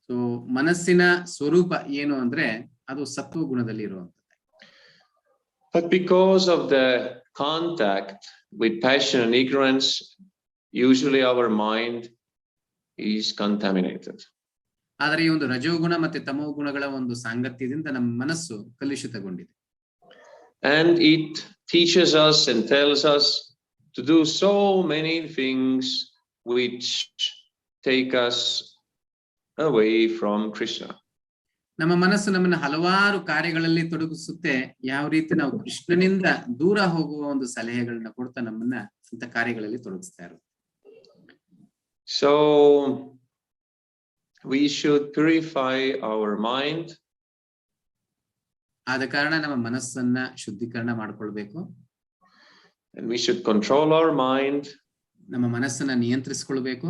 So ಮನಸ್ಸಿನ ಸ್ವರೂಪ ಏನು ಅಂದ್ರೆ ಅದು ಸತ್ವ ಗುಣದಲ್ಲಿ ಇರುವಂತದ್ದು. But because of the contact with passion and ignorance, usually our mind is contaminated. ಆದರೆ ಈ ಒಂದು ರಜೋಗುಣ ಮತ್ತೆ ತಮೋ ಗುಣಗಳ ಒಂದು ಸಾಂಗತ್ಯದಿಂದ ನಮ್ಮ ಮನಸ್ಸು ಕಲುಷಿತಗೊಂಡಿದೆ. And it teaches us and tells us to do so many things which take us away from Krishna. ನಮ್ಮ ಮನಸ್ಸು ನಮ್ಮನ್ನ ಹಲವಾರು ಕಾರ್ಯಗಳಲ್ಲಿ ತೊಡಗಿಸುತ್ತೆ. ಯಾವ ರೀತಿ ನಾವು ಕೃಷ್ಣನಿಂದ ದೂರ ಹೋಗುವ ಒಂದು ಸಲಹೆಗಳನ್ನ ಕೊಡ್ತಾ ನಮ್ಮನ್ನ ಇಂಥ ಕಾರ್ಯಗಳಲ್ಲಿ ತೊಡಗಿಸ್ತಾ ಇರುತ್ತೆ. So we should purify our mind. ಆದ ಕಾರಣ ನಮ್ಮ ಮನಸ್ಸನ್ನ ಶುದ್ಧೀಕರಣ ಮಾಡ್ಕೊಳ್ಬೇಕು. And we should control our mind. ನಮ್ಮ ಮನಸ್ಸನ್ನ ನಿಯಂತ್ರಿಸಿಕೊಳ್ಬೇಕು.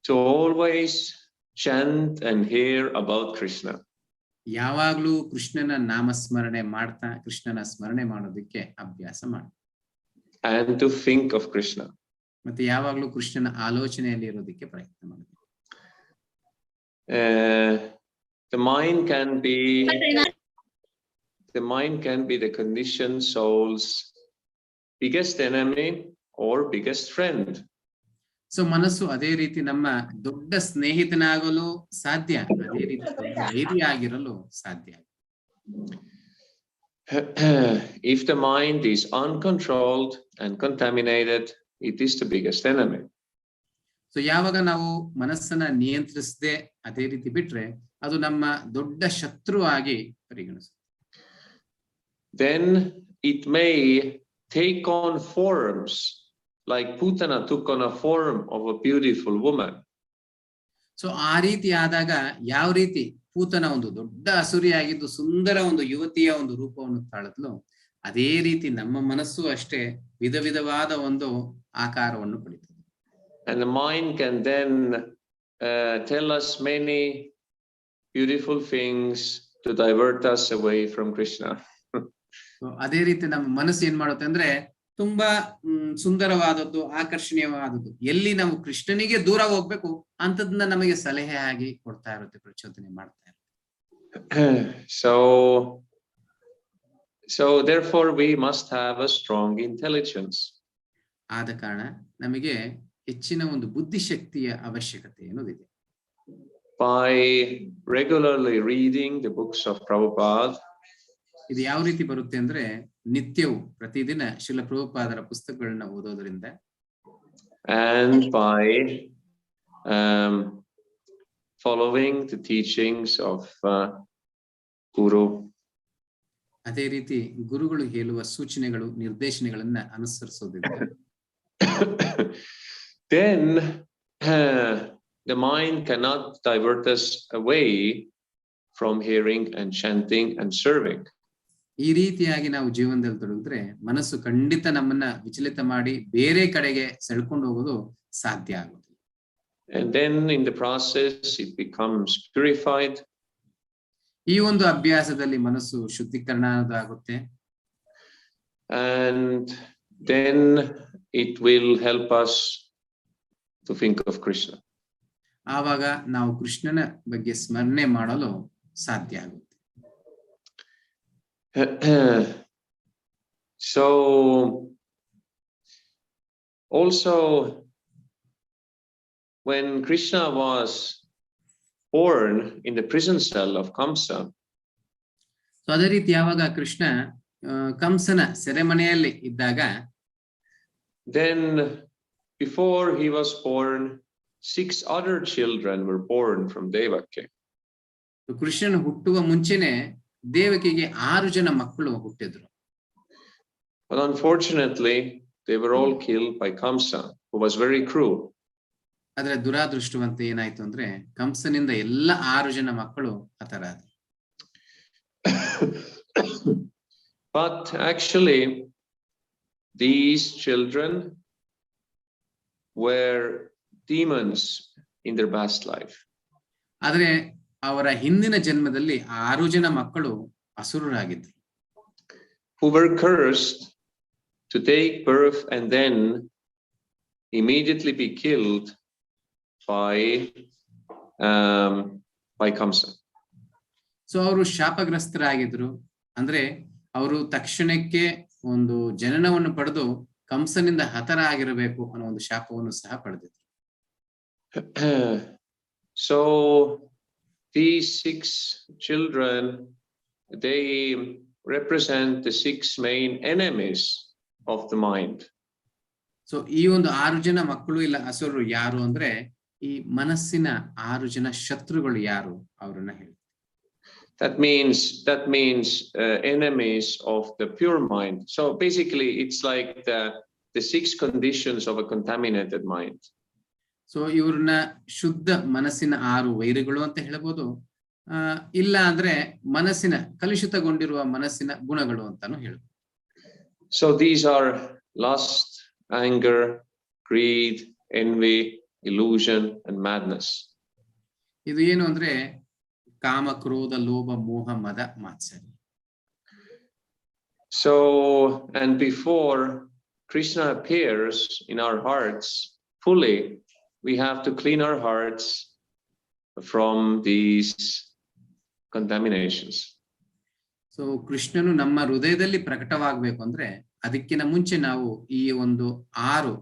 To always chant and hear about Krishna. ಯಾವಾಗ್ಲೂ ಕೃಷ್ಣನ ನಾಮಸ್ಮರಣೆ ಮಾಡ್ತಾ ಕೃಷ್ಣನ ಸ್ಮರಣೆ ಮಾಡೋದಕ್ಕೆ ಅಭ್ಯಾಸ ಮಾಡಿ. And to think of Krishna. ಮತ್ತೆ ಯಾವಾಗ್ಲೂ ಕೃಷ್ಣನ ಆಲೋಚನೆಯಲ್ಲಿ ಇರೋದಕ್ಕೆ ಪ್ರಯತ್ನ ಮಾಡಿ. The mind can be the conditioned soul's biggest enemy or biggest friend. So ಮನಸ್ಸು ಅದೇ ರೀತಿ ನಮ್ಮ ದೊಡ್ಡ ಸ್ನೇಹಿತನಾಗಲು ಸಾಧ್ಯ, ಅದೇ ರೀತಿ ವೈರಿ ಆಗಿರಲು ಸಾಧ್ಯ. If the mind is uncontrolled and contaminated, it is the biggest enemy. So ಯಾವಾಗ ನಾವು ಮನಸ್ಸನ್ನ ನಿಯಂತ್ರಿಸದೆ ಅದೇ ರೀತಿ ಬಿಟ್ರೆ ಅದು ನಮ್ಮ ದೊಡ್ಡ ಶತ್ರು ಆಗಿ ಪರಿಗಣಿಸುತ್ತೆ. Then it may take on forms like Putana took on a form of a beautiful woman. So ಆ ರೀತಿ ಆದಾಗ ಯಾವ ರೀತಿ ಪೂತನ ಒಂದು ದೊಡ್ಡ ಅಸುರಿಯಾಗಿದ್ದು ಸುಂದರ ಒಂದು ಯುವತಿಯ ಒಂದು ರೂಪವನ್ನು ತಾಳದ್ಲು, ಅದೇ ರೀತಿ ನಮ್ಮ ಮನಸ್ಸು ಅಷ್ಟೇ ವಿಧ ವಿಧವಾದ ಒಂದು ಆಕಾರವನ್ನು ಪಡಿತದೆ. And the mind can then tell us many beautiful things to divert us away from Krishna. ಅದೇ ರೀತಿ ನಮ್ಮ ಮನಸ್ಸು ಏನ್ ಮಾಡುತ್ತೆ ಅಂದ್ರೆ ತುಂಬಾ ಸುಂದರವಾದದ್ದು, ಆಕರ್ಷಣೀಯವಾದದ್ದು, ಎಲ್ಲಿ ನಾವು ಕೃಷ್ಣನಿಗೆ ದೂರ ಹೋಗ್ಬೇಕು ಅಂತದನ್ನ ನಮಗೆ ಸಲಹೆ ಆಗಿ ಕೊಡ್ತಾ ಇರುತ್ತೆ, ಪ್ರಚೋದನೆ ಮಾಡ್ತಾ ಇರುತ್ತೆ. So therefore we must have a strong intelligence. ಆದ ಕಾರಣ ನಮಗೆ ಹೆಚ್ಚಿನ ಒಂದು ಬುದ್ಧಿಶಕ್ತಿಯ ಅವಶ್ಯಕತೆ ಅನ್ನೋದಿದೆ. By regularly reading the books of Prabhupada. ಇದು ಯಾವ ರೀತಿ ಬರುತ್ತೆ ಅಂದ್ರೆ ನಿತ್ಯವೂ ಪ್ರತಿದಿನ ಶ್ರೀಲ ಪ್ರಭುಪಾದರ ಪುಸ್ತಕಗಳನ್ನ ಓದೋದ್ರಿಂದ. And by following the teachings of Guru. ಅದೇ ರೀತಿ ಗುರುಗಳು ಹೇಳುವ ಸೂಚನೆಗಳು ನಿರ್ದೇಶನಗಳನ್ನ ಅನುಸರಿಸೋದ್ರಿಂದ. Then the mind cannot divert us away from hearing and chanting and serving. ಈ ರೀತಿಯಾಗಿ ನಾವು ಜೀವನದಲ್ಲಿ ತೊಡಗಿದ್ರೆ ಮನಸ್ಸು ಖಂಡಿತ ನಮ್ಮನ್ನ ವಿಚಲಿತ ಮಾಡಿ ಬೇರೆ ಕಡೆಗೆ ಸೆಳ್ಕೊಂಡು ಹೋಗೋದು ಸಾಧ್ಯ ಆಗುತ್ತೆ. And then in the process it becomes purified. ಈ ಒಂದು ಅಭ್ಯಾಸದಲ್ಲಿ ಮನಸ್ಸು ಶುದ್ಧೀಕರಣ ಆಗುತ್ತೆ. And then it will help us to think of Krishna. ಆವಾಗ ನಾವು ಕೃಷ್ಣನ ಬಗ್ಗೆ ಸ್ಮರಣೆ ಮಾಡಲು ಸಾಧ್ಯ ಆಗುತ್ತೆ. So also when Krishna was born in the prison cell of Kamsa, so ಅದೇ ರೀತಿ ಯಾವಾಗ ಕೃಷ್ಣ ಕಂಸನ ಸೆರೆಮನೆಯಲ್ಲಿ ಇದ್ದಾಗ, then before he was born, 6 other children were born from Devaki. ಕೃಷ್ಣನು ಹುಟ್ಟುವ ಮುಂಚೆನೆ ದೇವಕಿಗೆ 6 ಜನ ಮಕ್ಕಳು ಹುಟ್ಟಿದ್ರು. But unfortunately, they were all killed by Kamsa, who was very cruel. ಆದ್ರೆ ದುರಾದೃಷ್ಟವಂತ ಏನಾಯ್ತು ಅಂದ್ರೆ ಕಂಸನಿಂದ ಎಲ್ಲ 6 ಜನ ಮಕ್ಕಳು ಹತರಾದ್ರು. But actually, these children were demons in their past life. ಆದ್ರೆ ಅವರ ಹಿಂದಿನ ಜನ್ಮದಲ್ಲಿ 6 ಜನ ಮಕ್ಕಳು ಅಸುರರಾಗಿದ್ರು. Who were cursed to take birth and then immediately be killed by Kamsa. So ಅವರು ಶಾಪಗ್ರಸ್ತರಾಗಿದ್ರು. ಅಂದ್ರೆ ಅವರು ತಕ್ಷಣಕ್ಕೆ ಒಂದು ಜನನವನ್ನು ಪಡೆದು ಕಂಸನಿಂದ ಹತರಾಗಿರಬೇಕು ಅನ್ನೋ ಒಂದು ಶಾಪವನ್ನು ಸಹ ಪಡೆದಿದ್ರು. So these 6 children, they represent the 6 main enemies of the mind. So ಈ ಒಂದು 6 ಜನ ಮಕ್ಕಳು ಇಲ್ಲ ಅಸುರರು ಯಾರು ಅಂದ್ರೆ ಈ ಮನಸ್ಸಿನ 6 ಜನ ಶತ್ರುಗಳು ಯಾರು ಅವರನ್ನ ಹೇಳಿ. That means enemies of the pure mind. So basically it's like the 6 conditions of a contaminated mind. So ಇವ್ರನ್ನ ಶುದ್ಧ ಮನಸ್ಸಿನ 6 ವೈರಿಗಳು ಅಂತ ಹೇಳ್ಬೋದು, ಇಲ್ಲ ಅಂದ್ರೆ ಮನಸ್ಸಿನ ಕಲುಷಿತಗೊಂಡಿರುವ ಮನಸ್ಸಿನ ಗುಣಗಳು ಅಂತಾನು ಹೇಳ್ಬೋದು. So these are lust, anger, greed, envy, illusion and madness. ಇದು ಏನು ಅಂದ್ರೆ ಕಾಮ, ಕ್ರೋಧ, ಲೋಭ, ಮೋಹ, ಮದ, ಮಾತ್ಸರ್ಯ. So, and before Krishna appears in our hearts fully, we have to clean our hearts from these contaminations. So ಕೃಷ್ಣನು ನಮ್ಮ ಹೃದಯದಲ್ಲಿ ಪ್ರಕಟವಾಗಬೇಕು ಅಂದ್ರೆ ಅದಕ್ಕಿಂತ ಮುಂಚೆ ನಾವು ಈ ಒಂದು 6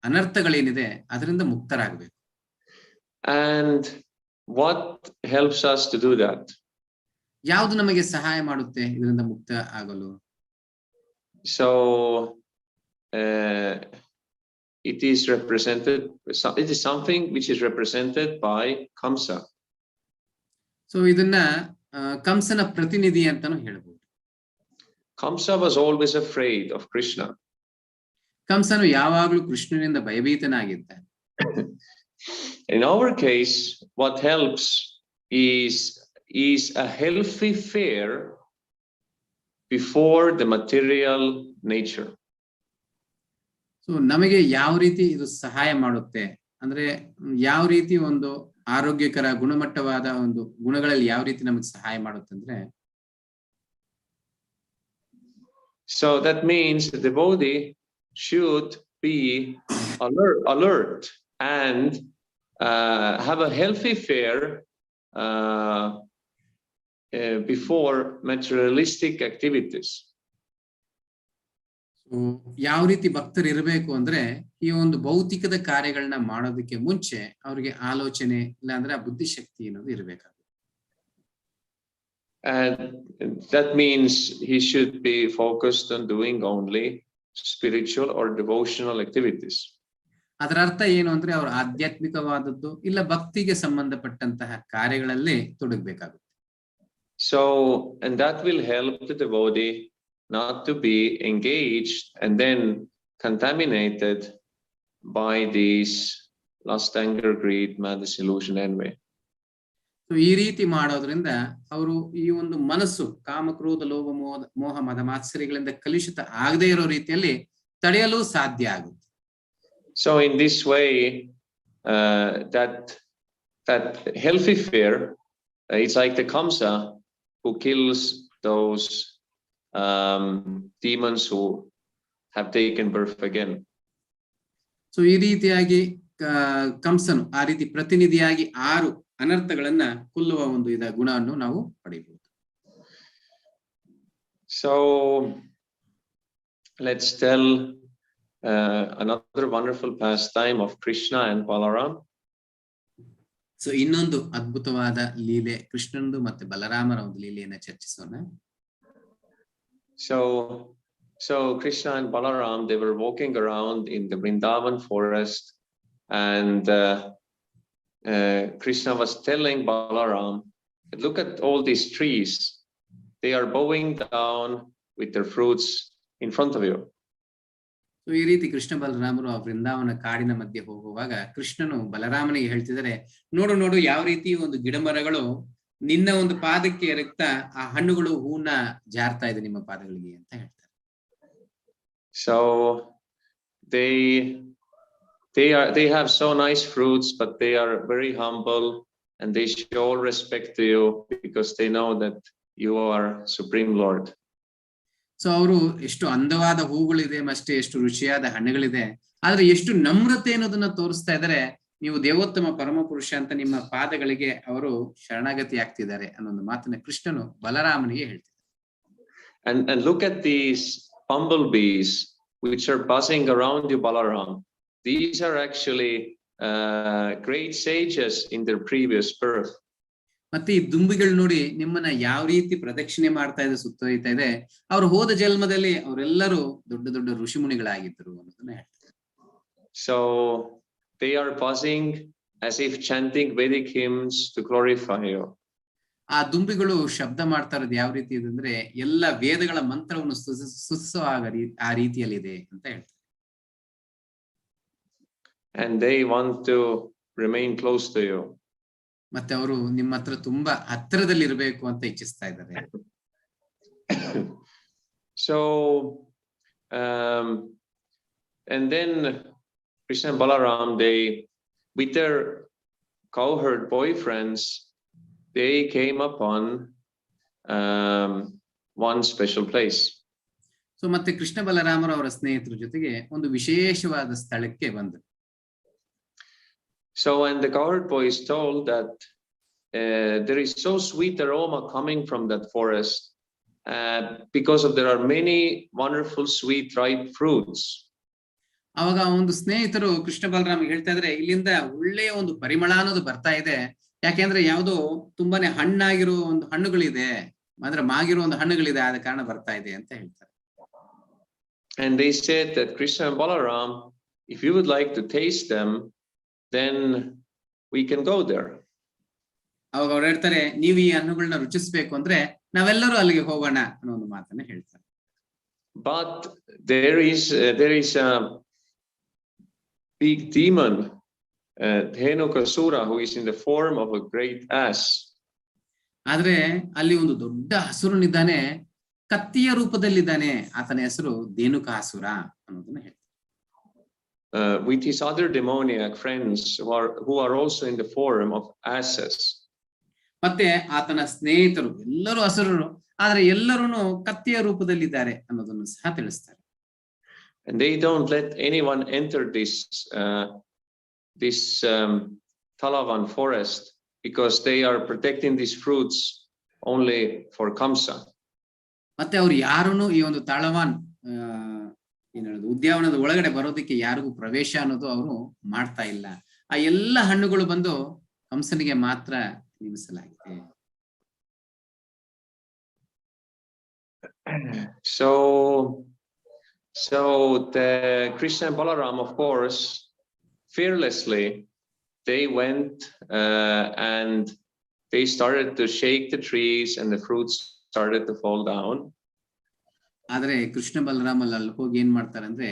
ಅನರ್ಥಗಳೇನಿದೆ ಅದರಿಂದ ಮುಕ್ತರಾಗಬೇಕು. And what helps us to do that? ಯಾವುದು ನಮಗೆ ಸಹಾಯ ಮಾಡುತ್ತೆ ಇದರಿಂದ ಮುಕ್ತ ಆಗಲು? So it is something which is represented by Kamsa. So ಇದನ್ನ ಕಂಸನ ಪ್ರತಿನಿಧಿ ಅಂತಾನು ಹೇಳ್ಬೋದು. Kamsa was always afraid of Krishna. ಕಂಸನು ಯಾವಾಗಲೂ ಕೃಷ್ಣನಿಂದ ಭಯಭೀತನಾಗಿದ್ದ. In our case, what helps is a healthy fear before the material nature. So ನಮಗೆ ಯಾವ ರೀತಿ ಇದು ಸಹಾಯ ಮಾಡುತ್ತೆ ಅಂದ್ರೆ ಯಾವ ರೀತಿ ಒಂದು ಆರೋಗ್ಯಕರ ಗುಣಮಟ್ಟವಾದ ಒಂದು ಗುಣಗಳಲ್ಲಿ ಯಾವ ರೀತಿ ನಮಗೆ ಸಹಾಯ ಮಾಡುತ್ತೆ ಅಂದ್ರೆ, so that means the devotee should be alert and have a healthy fear before materialistic activities. ಯಾವ ರೀತಿ ಭಕ್ತರು ಇರಬೇಕು ಅಂದ್ರೆ ಈ ಒಂದು ಭೌತಿಕದ ಕಾರ್ಯಗಳನ್ನ ಮಾಡೋದಕ್ಕೆ ಮುಂಚೆ ಅವ್ರಿಗೆ ಆಲೋಚನೆ ಇಲ್ಲ ಅಂದ್ರೆ ಆ ಬುದ್ಧಿಶಕ್ತಿ ಅನ್ನೋದು ಇರಬೇಕಾಗುತ್ತೆ. And that means he should be focused on doing only spiritual or devotional activities. ಅದರ ಅರ್ಥ ಏನು ಅಂದ್ರೆ ಅವರು ಆಧ್ಯಾತ್ಮಿಕವಾದದ್ದು ಇಲ್ಲ ಭಕ್ತಿಗೆ ಸಂಬಂಧಪಟ್ಟಂತಹ ಕಾರ್ಯಗಳಲ್ಲಿ ತೊಡಗಬೇಕಾಗುತ್ತೆ. So, and that will help the devotee not to be engaged and then contaminated by these lust, anger, greed, madness, illusion, envy. So ಈ ರೀತಿ ಮಾಡೋದ್ರಿಂದ ಅವರು ಈ ಒಂದು ಮನಸ್ಸು ಕಾಮ, ಕ್ರೋಧ, ಲೋಭ, ಮೋಹ, ಮದ, ಮಾತ್ಸರ್ಯಗಳಿಂದ ಕಲುಷಿತ ಆಗದೆ ಇರೋ ರೀತಿಯಲ್ಲಿ ತಡೆಯಲು ಸಾಧ್ಯ ಆಗುತ್ತೆ. So in this way, that healthy fear, it's like the Kamsa who kills those demons who have taken birth again. So ಈ ರೀತಿಯಾಗಿ ಕಂಸನು ಆ ರೀತಿ ಪ್ರತಿನಿಧಿಯಾಗಿ 6 ಅನರ್ಥಗಳನ್ನ ಕೊಲ್ಲುವ ಒಂದು ಗುಣವನ್ನು ನಾವು ಪಡೆಯಬಹುದು. So let's tell another wonderful pastime of Krishna and Balaram. So ಇನ್ನೊಂದು ಅದ್ಭುತವಾದ ಲೀಲೆ ಕೃಷ್ಣಂದು ಮತ್ತೆ ಬಲರಾಮರ ಒಂದು ಲೀಲೆಯನ್ನ ಚರ್ಚಿಸೋಣ. So Krishna and Balaram, they were walking around in the Vrindavan forest, and Krishna was telling Balaram, look at all these trees, they are bowing down with their fruits in front of you. So ಈ ರೀತಿ ಕೃಷ್ಣ ಬಲರಾಮರು ಆ ವೃಂದಾವನ ಕಾಡಿನ ಮಧ್ಯೆ ಹೋಗುವಾಗ ಕೃಷ್ಣನು ಬಲರಾಮನಿಗೆ ಹೇಳ್ತಿದ್ದಾರೆ, ನೋಡು ಯಾವ ರೀತಿ ಒಂದು ಗಿಡ ಮರಗಳು ನಿನ್ನ ಒಂದು ಪಾದಕ್ಕೆ ಎರಗ್ತಾ ಆ ಹಣ್ಣುಗಳು ಹೂನ ಜಾರ್ತಾ ಇದೆ ನಿಮ್ಮ ಪಾದಗಳಿಗೆ ಅಂತ ಹೇಳ್ತಾರೆ. So they have so nice fruits, but they are very humble and they show respect to you because they know that you are Supreme Lord. So ಅವರು ಎಷ್ಟು ಅಂದವಾದ ಹೂಗಳಿದೆ, ಮತ್ತೆ ಎಷ್ಟು ರುಚಿಯಾದ ಹಣ್ಣುಗಳಿದೆ, ಆದ್ರೆ ಎಷ್ಟು ನಮ್ರತೆ ಅನ್ನೋದನ್ನ ತೋರಿಸ್ತಾ ಇದ್ದಾರೆ. ನೀವು ದೇವೋತ್ತಮ ಪರಮ ಪುರುಷ ಅಂತ ನಿಮ್ಮ ಪಾದಗಳಿಗೆ ಅವರು ಶರಣಾಗತಿ ಆಗ್ತಿದ್ದಾರೆ ಅನ್ನೋ ಮಾತನ್ನ ಕೃಷ್ಣನು ಬಲರಾಮನಿಗೆ ಹೇಳ್ತಿದ್ದಾರೆ. And look at these bumblebees which are buzzing around you, Balaram. These are actually great sages in their previous birth. ಮತ್ತೆ ಈ ದುಂಬಿಗಳು ನೋಡಿ ನಿಮ್ಮನ್ನ ಯಾವ ರೀತಿ ಪ್ರದಕ್ಷಿಣೆ ಮಾಡ್ತಾ ಇದೆ, ಸುತ್ತೊಯ್ತಾ ಇದೆ, ಅವ್ರು ಹೋದ ಜನ್ಮದಲ್ಲಿ ಅವರೆಲ್ಲರೂ ದೊಡ್ಡ ದೊಡ್ಡ ಋಷಿ ಮುನಿಗಳಾಗಿದ್ದರು ಅನ್ನೋದನ್ನ ಹೇಳ್ತಾರೆ. So they are buzzing as if chanting Vedic hymns to glorify you. ಆ ದುಂಬಿಗಳು ಶಬ್ದ ಮಾಡ್ತಾ ಇರೋದು ಯಾವ ರೀತಿ ಇದೆ ಅಂದ್ರೆ ಎಲ್ಲ ವೇದಗಳ ಮಂತ್ರವನ್ನು ಸುತ್ತಿಸೋ ಆ ರೀತಿಯಲ್ಲಿದೆ ಅಂತ ಹೇಳ್ತಾರೆ. And they want to remain close to you. ಮತ್ತೆ ಅವರು ನಿಮ್ಮ ಹತ್ರ ತುಂಬಾ ಹತ್ತಿರದಲ್ಲಿ ಇರಬೇಕು ಅಂತ ಇಚ್ಛಿಸ್ತಾ ಇದ್ದಾರೆ. So and then Krishna and Balaram, they with their cowherd boyfriends, they came upon one special place. So ಮತ್ತೆ ಕೃಷ್ಣ ಬಲರಾಮರು ಅವರ ಸ್ನೇಹಿತರ ಜೊತೆಗೆ ಒಂದು ವಿಶೇಷವಾದ ಸ್ಥಳಕ್ಕೆ ಬಂದರು. So when the cowherd boys told that there is so sweet aroma coming from that forest because there are many wonderful sweet ripe fruits. ಅವಾಗ ಒಂದು ಸ್ನೇಹಿತರು ಕೃಷ್ಣ ಬಲರಾಮ ಹೇಳ್ತಾ ಇದ್ರೆ ಇಲ್ಲಿಂದ ಒಳ್ಳೆಯ ಒಂದು ಪರಿಮಳ ಅನ್ನೋದು ಬರ್ತಾ ಇದೆ, ಯಾಕೆಂದ್ರೆ ಯಾವುದೋ ತುಂಬಾನೇ ಹಣ್ಣಾಗಿರೋ ಒಂದು ಹಣ್ಣುಗಳಿದೆ, ಅಂದ್ರೆ ಮಾಗಿರೋ ಒಂದು ಹಣ್ಣುಗಳಿದೆ, ಆದ ಕಾರಣ ಬರ್ತಾ ಇದೆ ಅಂತ ಹೇಳ್ತಾರೆ. And they said that Krishna and Balaram, if you would like to taste them, then we can go there. ಅವಾಗ ಅವ್ರು ಹೇಳ್ತಾರೆ, ನೀವು ಈ ಹಣ್ಣುಗಳನ್ನ ರುಚಿಸ್ಬೇಕು ಅಂದ್ರೆ ನಾವೆಲ್ಲರೂ ಅಲ್ಲಿಗೆ ಹೋಗೋಣ ಅನ್ನೋ ಒಂದು ಮಾತನ್ನ ಹೇಳ್ತಾರೆ. But there is a big demon, Dhenukasura, who is in the form of a great ass. ಆದ್ರೆ ಅಲ್ಲಿ ಒಂದು ದೊಡ್ಡ ಹಸುರನಿದ್ದಾನೆ, ಕತ್ತಿಯ ರೂಪದಲ್ಲಿದ್ದಾನೆ, ಆತನ ಹೆಸರು ಧೇನುಕಾಸುರ ಅನ್ನೋದನ್ನ ಹೇಳ್ತಾರೆ. With his other demoniac friends who are also in the form of asses. ಮತ್ತೆ ಆತನ ಸ್ನೇಹಿತರು ಎಲ್ಲರೂ ಹಸುರರು, ಆದ್ರೆ ಎಲ್ಲರೂ ಕತ್ತಿಯ ರೂಪದಲ್ಲಿದ್ದಾರೆ ಅನ್ನೋದನ್ನು ಸಹ ತಿಳಿಸ್ತಾರೆ. And they don't let anyone enter this Talavan forest because they are protecting these fruits only for Kamsa. ಮತ್ತೆ ಅವ್ರು ಯಾರನ್ನು ಈ ಒಂದು ತಾಳವಾನ್ ಏನ್ ಹೇಳೋದು ಉದ್ಯಾನವನದ ಒಳಗಡೆ ಬರೋದಕ್ಕೆ ಯಾರಿಗೂ ಪ್ರವೇಶ ಅನ್ನೋದು ಅವರು ಮಾಡ್ತಾ ಇಲ್ಲ. ಆ ಎಲ್ಲ ಹಣ್ಣುಗಳು ಬಂದು ಕಂಸನಿಗೆ ಮಾತ್ರ ನೇಮಿಸಲಾಗಿದೆ. So the Krishna and Balaram, of course, fearlessly, they went and they started to shake the trees and the fruits started to fall down. ಆದ್ರೆ ಕೃಷ್ಣ ಬಲರಾಮ ಅಲ್ಲಿ ಹೋಗಿ ಏನ್ ಮಾಡ್ತಾರೆ ಅಂದ್ರೆ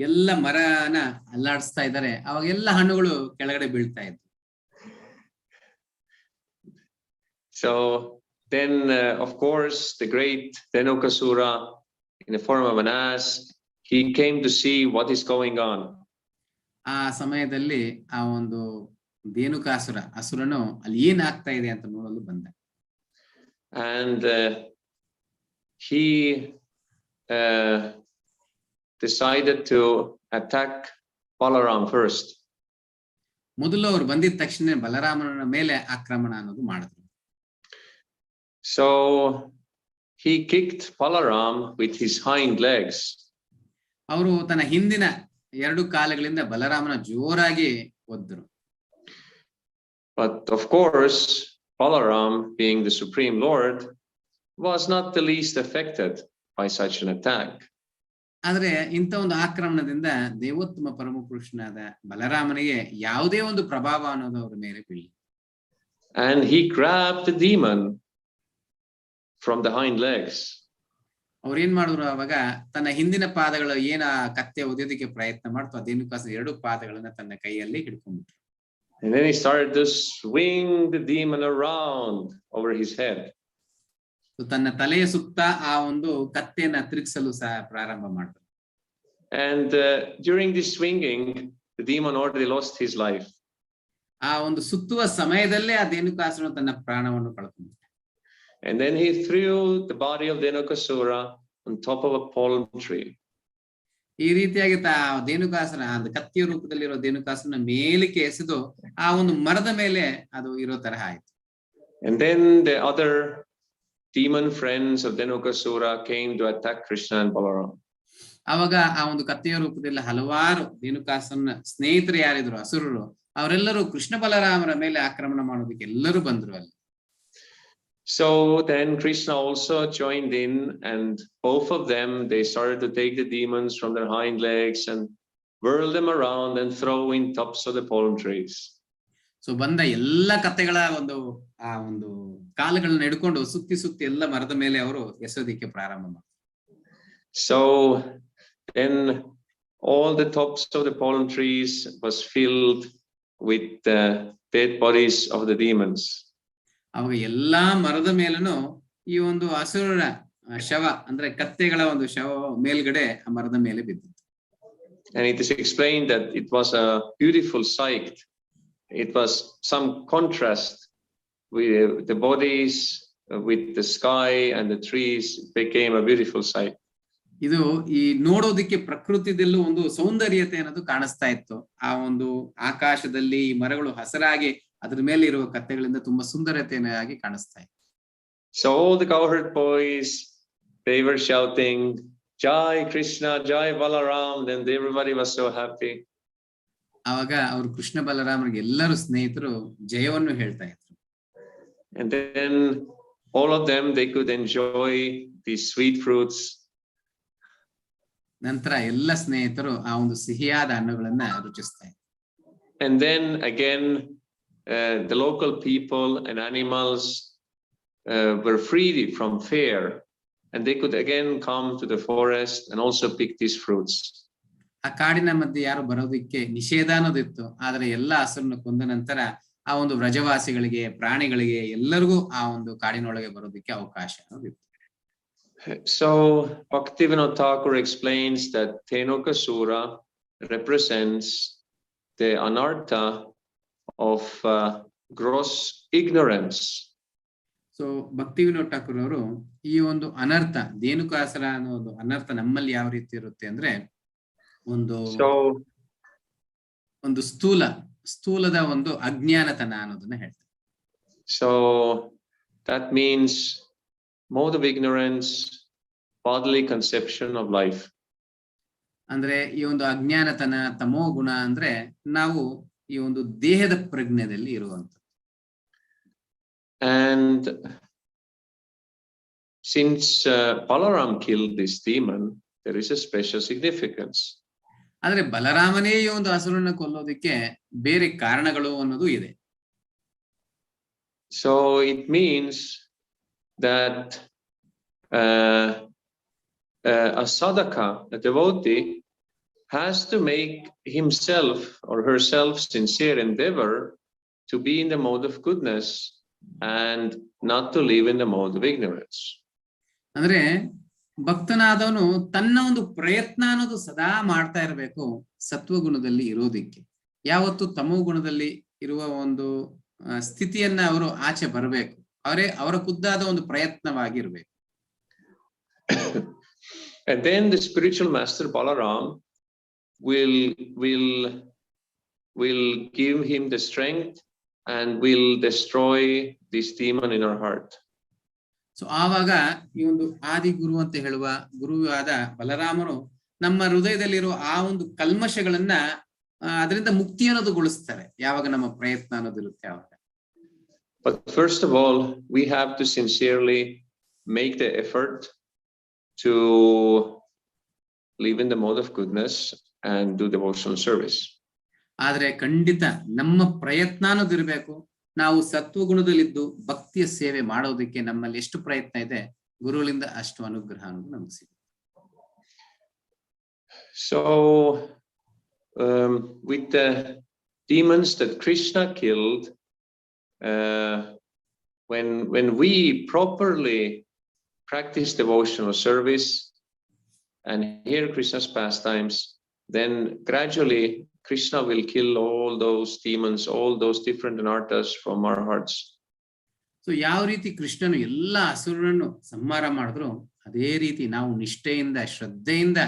ಎಲ್ಲ ಮರನ ಅಲ್ಲಾಡಿಸ್ತಾ ಇದ್ದಾರೆ, ಅವಾಗ ಎಲ್ಲ ಹಣ್ಣುಗಳು ಕೆಳಗಡೆ ಬೀಳ್ತಾ ಇದ್ವು. So then of course the great Dhenukasura in the form of an ass, he came to see what is going on. ಆ ಸಮಯದಲ್ಲಿ ಆ ಒಂದು ಧೇನುಕಾಸುರ ಅಸುರನು ಅಲ್ಲಿ ಏನ್ ಆಗ್ತಾ ಇದೆ ಅಂತ ನೋಡಲು ಬಂದ. And he decided to attack Balaram first. ಮೊದಲು ಅವ್ರು ಬಂದಿದ ತಕ್ಷಣ ಬಲರಾಮನ ಮೇಲೆ ಆಕ್ರಮಣ ಅನ್ನೋದು ಮಾಡಿದ್ರು. So he kicked Balaram with his hind legs. ಅವರು ತನ್ನ ಹಿಂದಿನ 2 ಕಾಲುಗಳಿಂದ ಬಲರಾಮನ ಜೋರಾಗಿ ಒದ್ದರು. But of course, Balaram, being the Supreme Lord, was not the least affected by such an attack. ಆದ್ರೆ ಇಂಥ ಒಂದು ಆಕ್ರಮಣದಿಂದ ದೇವೋತ್ತಮ ಪರಮಪುರುಷನಾದ ಬಲರಾಮನಿಗೆ ಯಾವುದೇ ಒಂದು ಪ್ರಭಾವ ಅನ್ನೋದು ಅವರ ಮೇಲೆ ಬೀಳಿ. And he grabbed the demon from the hind legs. ಅವ್ರೇನ್ ಮಾಡಿದ್ರು ಅವಾಗ ತನ್ನ ಹಿಂದಿನ ಪಾದಗಳು ಏನ ಕತ್ತೆ ಒದೆಯೋದಕ್ಕೆ ಪ್ರಯತ್ನ ಮಾಡ್ತು ಅದೇನಕ್ಕೋಸ್ಕರ 2 ಪಾದಗಳನ್ನ ತನ್ನ ಕೈಯಲ್ಲಿ ಹಿಡ್ಕೊಂಡ್ಬಿಟ್ರು. And then he started to swing the demon around over his head. ತನ್ನ ತಲೆಯ ಸುತ್ತ ಆ ಒಂದು ಕತ್ತೆಯನ್ನ ತಿರುಗಿಸಲು ಸಹ ಪ್ರಾರಂಭ ಮಾಡಿದ್ರು. And during this swinging, the demon already lost his life. ಆ ಒಂದು ಸುತ್ತುವ ಸಮಯದಲ್ಲೇ ಆ ಧೇನುಕಾಸುರ ತನ್ನ ಪ್ರಾಣವನ್ನು ಕಳ್ಕೊಂಡ್ರು. And then he threw the body of Dhenukasura on top of a palm tree. ಈ ರೀತಿಯಾಗಿ ಧೇನುಕಾಸುರ அந்த ಕತ್ತಿಯ ರೂಪದಲ್ಲಿರೋ ಧೇನುಕಾಸುರನ ಮೇಲಕ್ಕೆ ಎಸೆದು ಆ ಒಂದು ಮರದ ಮೇಲೆ ಅದು ಇರೋ ತರಹ ಆಯ್ತು. And then the other demon friends of Dhenukasura came to attack Krishna and Balaram. ಅವಾಗ ಆ ಒಂದು ಕತ್ತಿಯ ರೂಪದಲ್ಲಿ ಹಲವಾರು ಧೇನುಕಾಸುರನ ಸ್ನೇಹಿತರು ಯಾರಿದ್ರು ಅಸುರರು ಅವರೆಲ್ಲರೂ ಕೃಷ್ಣ ಬಲರಾಮರ ಮೇಲೆ ಆಕ್ರಮಣ ಮಾಡೋದಕ್ಕೆ ಎಲ್ಲರೂ ಬಂದ್ರು ಅಲ್ಲಿ. So then Krishna also joined in, and both of them, they started to take the demons from their hind legs and whirl them around and throw in tops of the palm trees. So ಬಂದ ಎಲ್ಲ ಕತ್ತೆಗಳ ಆ ಒಂದು ಕಾಲುಗಳನ್ನ ಹಿಡ್ಕೊಂಡು ಸುತ್ತಿ ಸುತ್ತಿ ಎಲ್ಲ ಮರದ ಮೇಲೆ ಅವರು ಎಸೋದಿಕ್ಕೆ ಪ್ರಾರಂಭ ಮಾಡಿದ್ರು. So then all the tops of the palm trees was filled with the dead bodies of the demons. ಅವಾಗ ಎಲ್ಲಾ ಮರದ ಮೇಲೂ ಈ ಒಂದು ಅಸುರರ ಶವ ಅಂದ್ರೆ ಕತ್ತೆಗಳ ಒಂದು ಶವ ಮೇಲ್ಗಡೆ ಆ ಮರದ ಮೇಲೆ ಬಿದ್ದಿತ್ತು. And it is explained that it was a beautiful sight. It was some contrast with the bodies, with the sky and the trees. It became a beautiful sight. ಇದು ಈ ನೋಡೋದಿಕ್ಕೆ ಪ್ರಕೃತಿದಲ್ಲೂ ಒಂದು ಸೌಂದರ್ಯತೆ ಅನ್ನೋದು ಕಾಣಿಸ್ತಾ ಇತ್ತು. ಆ ಒಂದು ಆಕಾಶದಲ್ಲಿ ಈ ಮರಗಳು ಹಸರಾಗಿ ಅದ್ರ ಮೇಲೆ ಇರುವ ಕತ್ತೆಗಳಿಂದ ತುಂಬಾ ಸುಂದರತೆಯಾಗಿ ಕಾಣಿಸ್ತಾ ಇತ್ತು. So all the cowherd boys, they were shouting, Jai Krishna, Jai Balaram, and everybody was so happy. ಆವಾಗ ಅವರು ಕೃಷ್ಣ ಬಲರಾಮರಿಗೆ ಎಲ್ಲರೂ ಸ್ನೇಹಿತರು ಜಯವನ್ನು ಹೇಳ್ತಾ ಇದ್ರು. And then all of them, they could enjoy these sweet fruits. ನಂತರ ಎಲ್ಲ ಸ್ನೇಹಿತರು ಆ ಒಂದು ಸಿಹಿಯಾದ ಹಣ್ಣುಗಳನ್ನ ರುಚಿಸ್ತಾ ಇದ್ರು. And then again, the local people and animals were freed from fear, and they could again come to the forest and also pick these fruits. ಆ ಕಾಡಿನ ಮಧ್ಯೆ ಯಾರು ಬರೋದಿಕ್ಕೆ ನಿಷೇಧ ಅನ್ನೋದಿತ್ತು. ಆದ್ರೆ ಎಲ್ಲಾ ಹಸುರನ್ನು ಕೊಂದ ನಂತರ ಆ ಒಂದು ವ್ರಜವಾಸಿಗಳಿಗೆ ಪ್ರಾಣಿಗಳಿಗೆ ಎಲ್ಲರಿಗೂ ಆ ಒಂದು ಕಾಡಿನೊಳಗೆ ಬರೋದಿಕ್ಕೆ ಅವಕಾಶ ಅನ್ನೋದಿತ್ತು. So Bhaktivinoda Thakur explains that Dhenukasura represents the anartha of gross ignorance. So ಭಕ್ತಿ ವಿನೋದ್ ಠಾಕೂರ್ ಅವರು ಈ ಒಂದು ಅನರ್ಥ ಧೇನುಕಾಸುರ ಅನ್ನೋ ಒಂದು ಅನರ್ಥ ನಮ್ಮಲ್ಲಿ ಯಾವ ರೀತಿ ಇರುತ್ತೆ ಅಂದ್ರೆ ಒಂದು ಸ್ಥೂಲದ ಒಂದು ಅಜ್ಞಾನತನ ಅನ್ನೋದನ್ನ ಹೇಳ್ತಾರೆ. So that means mode of ignorance, bodily conception of life. ಅಂದ್ರೆ ಈ ಒಂದು ಅಜ್ಞಾನತನ ತಮೋ ಗುಣ ಅಂದ್ರೆ ನಾವು ಈ ಒಂದು ದೇಹದ ಪ್ರಜ್ಞೆಯಲ್ಲಿ ಇರುವಂತ. And since Balaram killed this demon, there is a special significance. ಆದ್ರೆ ಬಲರಾಮನೇ ಈ ಒಂದು ಹಸುರನ್ನ ಕೊಲ್ಲೋದಕ್ಕೆ ಬೇರೆ ಕಾರಣಗಳು ಅನ್ನೋದು ಇದೆ. So it means that a sadhaka, a devotee, has to make himself or herself sincere endeavor to be in the mode of goodness and not to live in the mode of ignorance. ಅಂದ್ರೆ ಭಕ್ತನಾದವನು ತನ್ನ ಒಂದು ಪ್ರಯತ್ನ ಅನ್ನೋದು ಸದಾ ಮಾಡ್ತಾ ಇರಬೇಕು ಸತ್ವಗುಣದಲ್ಲಿ ಇರೋದಿಕ್ಕೆ. ಯಾವತ್ತು ತಮೋ ಗುಣದಲ್ಲಿ ಇರುವ ಒಂದು ಸ್ಥಿತಿಯನ್ನ ಅವರು ಆಚೆ ಬರಬೇಕು. ಅವರ ಖುದ್ದಾದ ಒಂದು ಪ್ರಯತ್ನವಾಗಿರ್ಬೇಕು. And then the spiritual master Balaram will will give him the strength and will destroy this demon in our heart. So ಆವಾಗ ಈ ಒಂದು ಆದಿ ಗುರು ಅಂತ ಹೇಳುವ ಗುರುವಾದ ಬಲರಾಮನು ನಮ್ಮ ಹೃದಯದಲ್ಲಿರುವ ಆ ಒಂದು ಕಲ್ಮಶಗಳನ್ನ ಅದರಿಂದ ಮುಕ್ತಿ ಅನ್ನೋದುಗೊಳಿಸ್ತಾರೆ ಯಾವಾಗ ನಮ್ಮ ಪ್ರಯತ್ನ ಅನ್ನೋದಿರುತ್ತೆ ಆವಾಗ. But first of all, we have to sincerely make the effort to live in the mode of goodness and do devotional service. ಆದ್ರೆ ಖಂಡಿತ ನಮ್ಮ ಪ್ರಯತ್ನ ಅನ್ನೋದಿರ್ಬೇಕು. ನಾವು ಸತ್ವಗುಣದಲ್ಲಿದ್ದು ಭಕ್ತಿಯ ಸೇವೆ ಮಾಡೋದಕ್ಕೆ ನಮ್ಮಲ್ಲಿ ಎಷ್ಟು ಪ್ರಯತ್ನ ಇದೆ ಗುರುಗಳಿಂದ ಅಷ್ಟು ಅನುಗ್ರಹ ಅನ್ನೋದು ನಮ್ಗೆ ಸಿಗುತ್ತೆ. So with the demons that Krishna killed, when we properly practice devotional service and hear Krishna's pastimes, then gradually Krishna will kill all those demons, all those different anarthas from our hearts. So ಯಾವ ರೀತಿ ಕೃಷ್ಣನು ಎಲ್ಲ ಅಸುರರನ್ನು ಸಂಹಾರ ಮಾಡಿದ್ರು ಅದೇ ರೀತಿ ನಾವು ನಿಷ್ಠೆಯಿಂದ ಶ್ರದ್ಧೆಯಿಂದ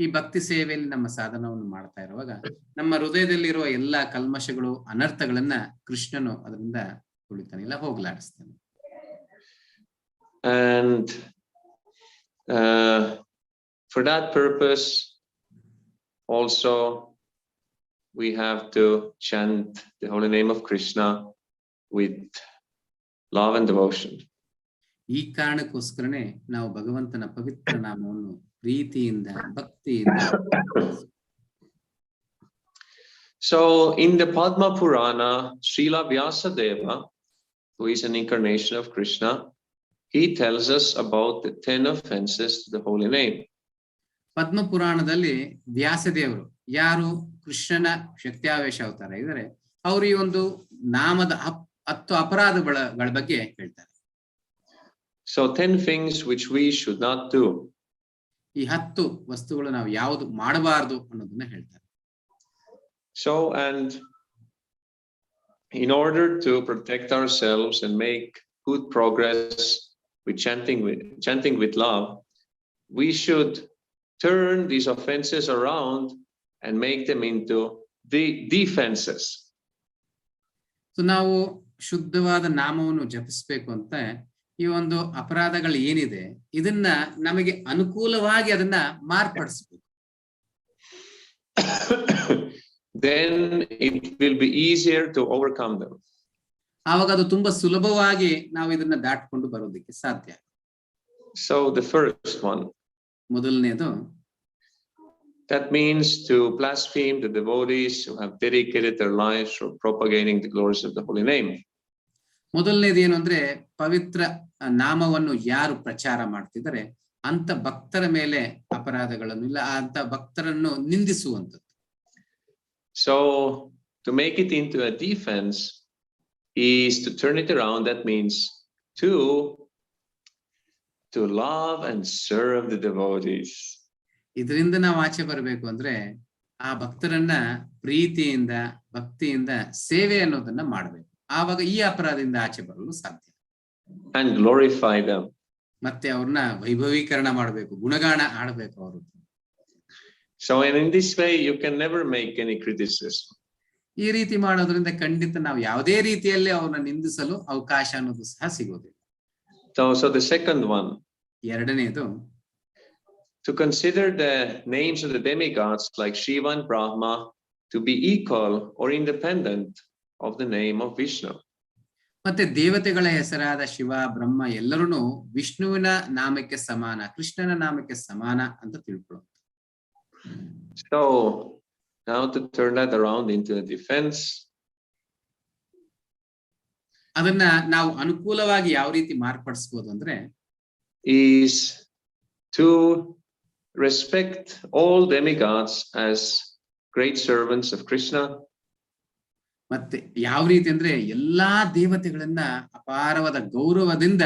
ಈ ಭಕ್ತಿ ಸೇವೆಯಲ್ಲಿ ನಮ್ಮ ಸಾಧನವನ್ನು ಮಾಡ್ತಾ ಇರುವಾಗ ನಮ್ಮ ಹೃದಯದಲ್ಲಿರುವ ಎಲ್ಲಾ ಕಲ್ಮಶಗಳು ಅನರ್ಥಗಳನ್ನ ಕೃಷ್ಣನು ಅದರಿಂದ ತುಳಿತಾನೆ ಇಲ್ಲ ಹೋಗ್ಲಾಡಿಸ್ತಾನೆ. And for that purpose also we have to chant the holy name of Krishna with love and devotion. ಈ ಕಾರಣಕ್ಕೋಸ್ಕರನೇ ನಾವು ಭಗವಂತನ ಪವಿತ್ರ ನಾಮವನ್ನು ಪ್ರೀತಿಯಿಂದ ಭಕ್ತಿಯಿಂದ. So in the Padma Purana, Srila Vyasadeva, who is an incarnation of Krishna, he tells us about the 10 offenses to the holy name. ಪದ್ಮ ಪುರಾಣದಲ್ಲಿ ವ್ಯಾಸದೇವರು ಯಾರು ಕೃಷ್ಣನ ಶಕ್ತಿಯಾವೇಶ ಅವತಾರ ಇದ್ದಾರೆ ಅವರು ಈ ಒಂದು ನಾಮದ 10 ಅಪರಾಧಗಳ ಬಗ್ಗೆ ಹೇಳ್ತಾರೆ. So 10 things which we should not do. ಈ 10 ವಸ್ತುಗಳು ನಾವು ಯಾವುದು ಮಾಡಬಾರದು ಅನ್ನೋದನ್ನ ಹೇಳ್ತಾರೆ. So, and in order to protect ourselves and make good progress with chanting with love, we should turn these offenses around and make them into the defenses. So ನಾವು ಶುದ್ಧವಾದ ನಾಮವನ್ನು ಜಪಿಸಬೇಕು ಅಂತ ಈ ಒಂದು ಅಪರಾಧಗಳು ಏನಿದೆ ಇದನ್ನ ನಮಗೆ ಅನುಕೂಲವಾಗಿ ಅದನ್ನ ಮಾರ್ಪಡಿಸಬೇಕು. Then it will be easier to overcome them. ಆವಾಗ ಅದು ತುಂಬಾ ಸುಲಭವಾಗಿ ನಾವು ಇದನ್ನ ದಾಟಿಕೊಂಡು ಬರೋದಕ್ಕೆ ಸಾಧ್ಯ. So the first one, ಮೊದಲನೇದು, that means to blaspheme the devotees who have dedicated their lives for propagating the glories of the holy name. ಮೊದಲನೇದು ಏನು ಅಂದ್ರೆ ಪವಿತ್ರ ನಾಮವನ್ನು ಯಾರು ಪ್ರಚಾರ ಮಾಡ್ತಿದ್ದಾರೆ ಅಂತ ಭಕ್ತರ ಮೇಲೆ ಅಪರಾಧಗಳನ್ನು ಇಲ್ಲ ಅಂತ ಭಕ್ತರನ್ನು ನಿಂದಿಸುವಂಥದ್ದು. So to make it into a defense is to turn it around. That means to love and serve the devotees. ಇದರಿಂದ ನಾವು ಆಚೆ ಬರಬೇಕು ಅಂದ್ರೆ ಆ ಭಕ್ತರನ್ನ ಪ್ರೀತಿಯಿಂದ ಭಕ್ತಿಯಿಂದ ಸೇವೆ ಅನ್ನೋದನ್ನ ಮಾಡಬೇಕು. ಆವಾಗ ಈ ಅಪರಾಧದಿಂದ ಆಚೆ ಬರಲು ಸಾಧ್ಯ. And glorify them. ಮತ್ತೆ ಅವ್ರನ್ನ ವೈಭವೀಕರಣ ಮಾಡಬೇಕು, ಗುಣಗಾನ ಆಡಬೇಕು ಅವರು. So and in this way you can never make any criticism. ಈ ರೀತಿ ಮಾಡೋದ್ರಿಂದ ಖಂಡಿತ ನಾವು ಯಾವುದೇ ರೀತಿಯಲ್ಲಿ ಅವ್ರನ್ನ ನಿಂದಿಸಲು ಅವಕಾಶ ಅನ್ನೋದು ಸಹ ಸಿಗೋದಿಲ್ಲ. So the second one, ಎರಡನೇದು, to consider the names of the demigods like Shiva and Brahma to be equal or independent of the name of Vishnu. ಮತ್ತೆ ದೇವತೆಗಳ ಹೆಸರಾದ ಶಿವ ಬ್ರಹ್ಮ ಎಲ್ಲರೂ ವಿಷ್ಣುವಿನ ನಾಮಕ್ಕೆ ಸಮಾನ, ಕೃಷ್ಣನ ನಾಮಕ್ಕೆ ಸಮಾನ ಅಂತ ತಿಳ್ಕೊಳ್ಳೋದು. So now to turn that around into a defense, ಅದನ್ನ ನಾವು ಅನುಕೂಲವಾಗಿ ಯಾವ ರೀತಿ ಮಾರ್ಪಡಿಸಬಹುದು ಅಂದ್ರೆ is to respect all demigods as great servants of Krishna. ಮತ್ತೆ ಯಾವ ರೀತಿ ಅಂದ್ರೆ ಎಲ್ಲಾ ದೇವತೆಗಳನ್ನ ಅಪಾರವಾದ ಗೌರವದಿಂದ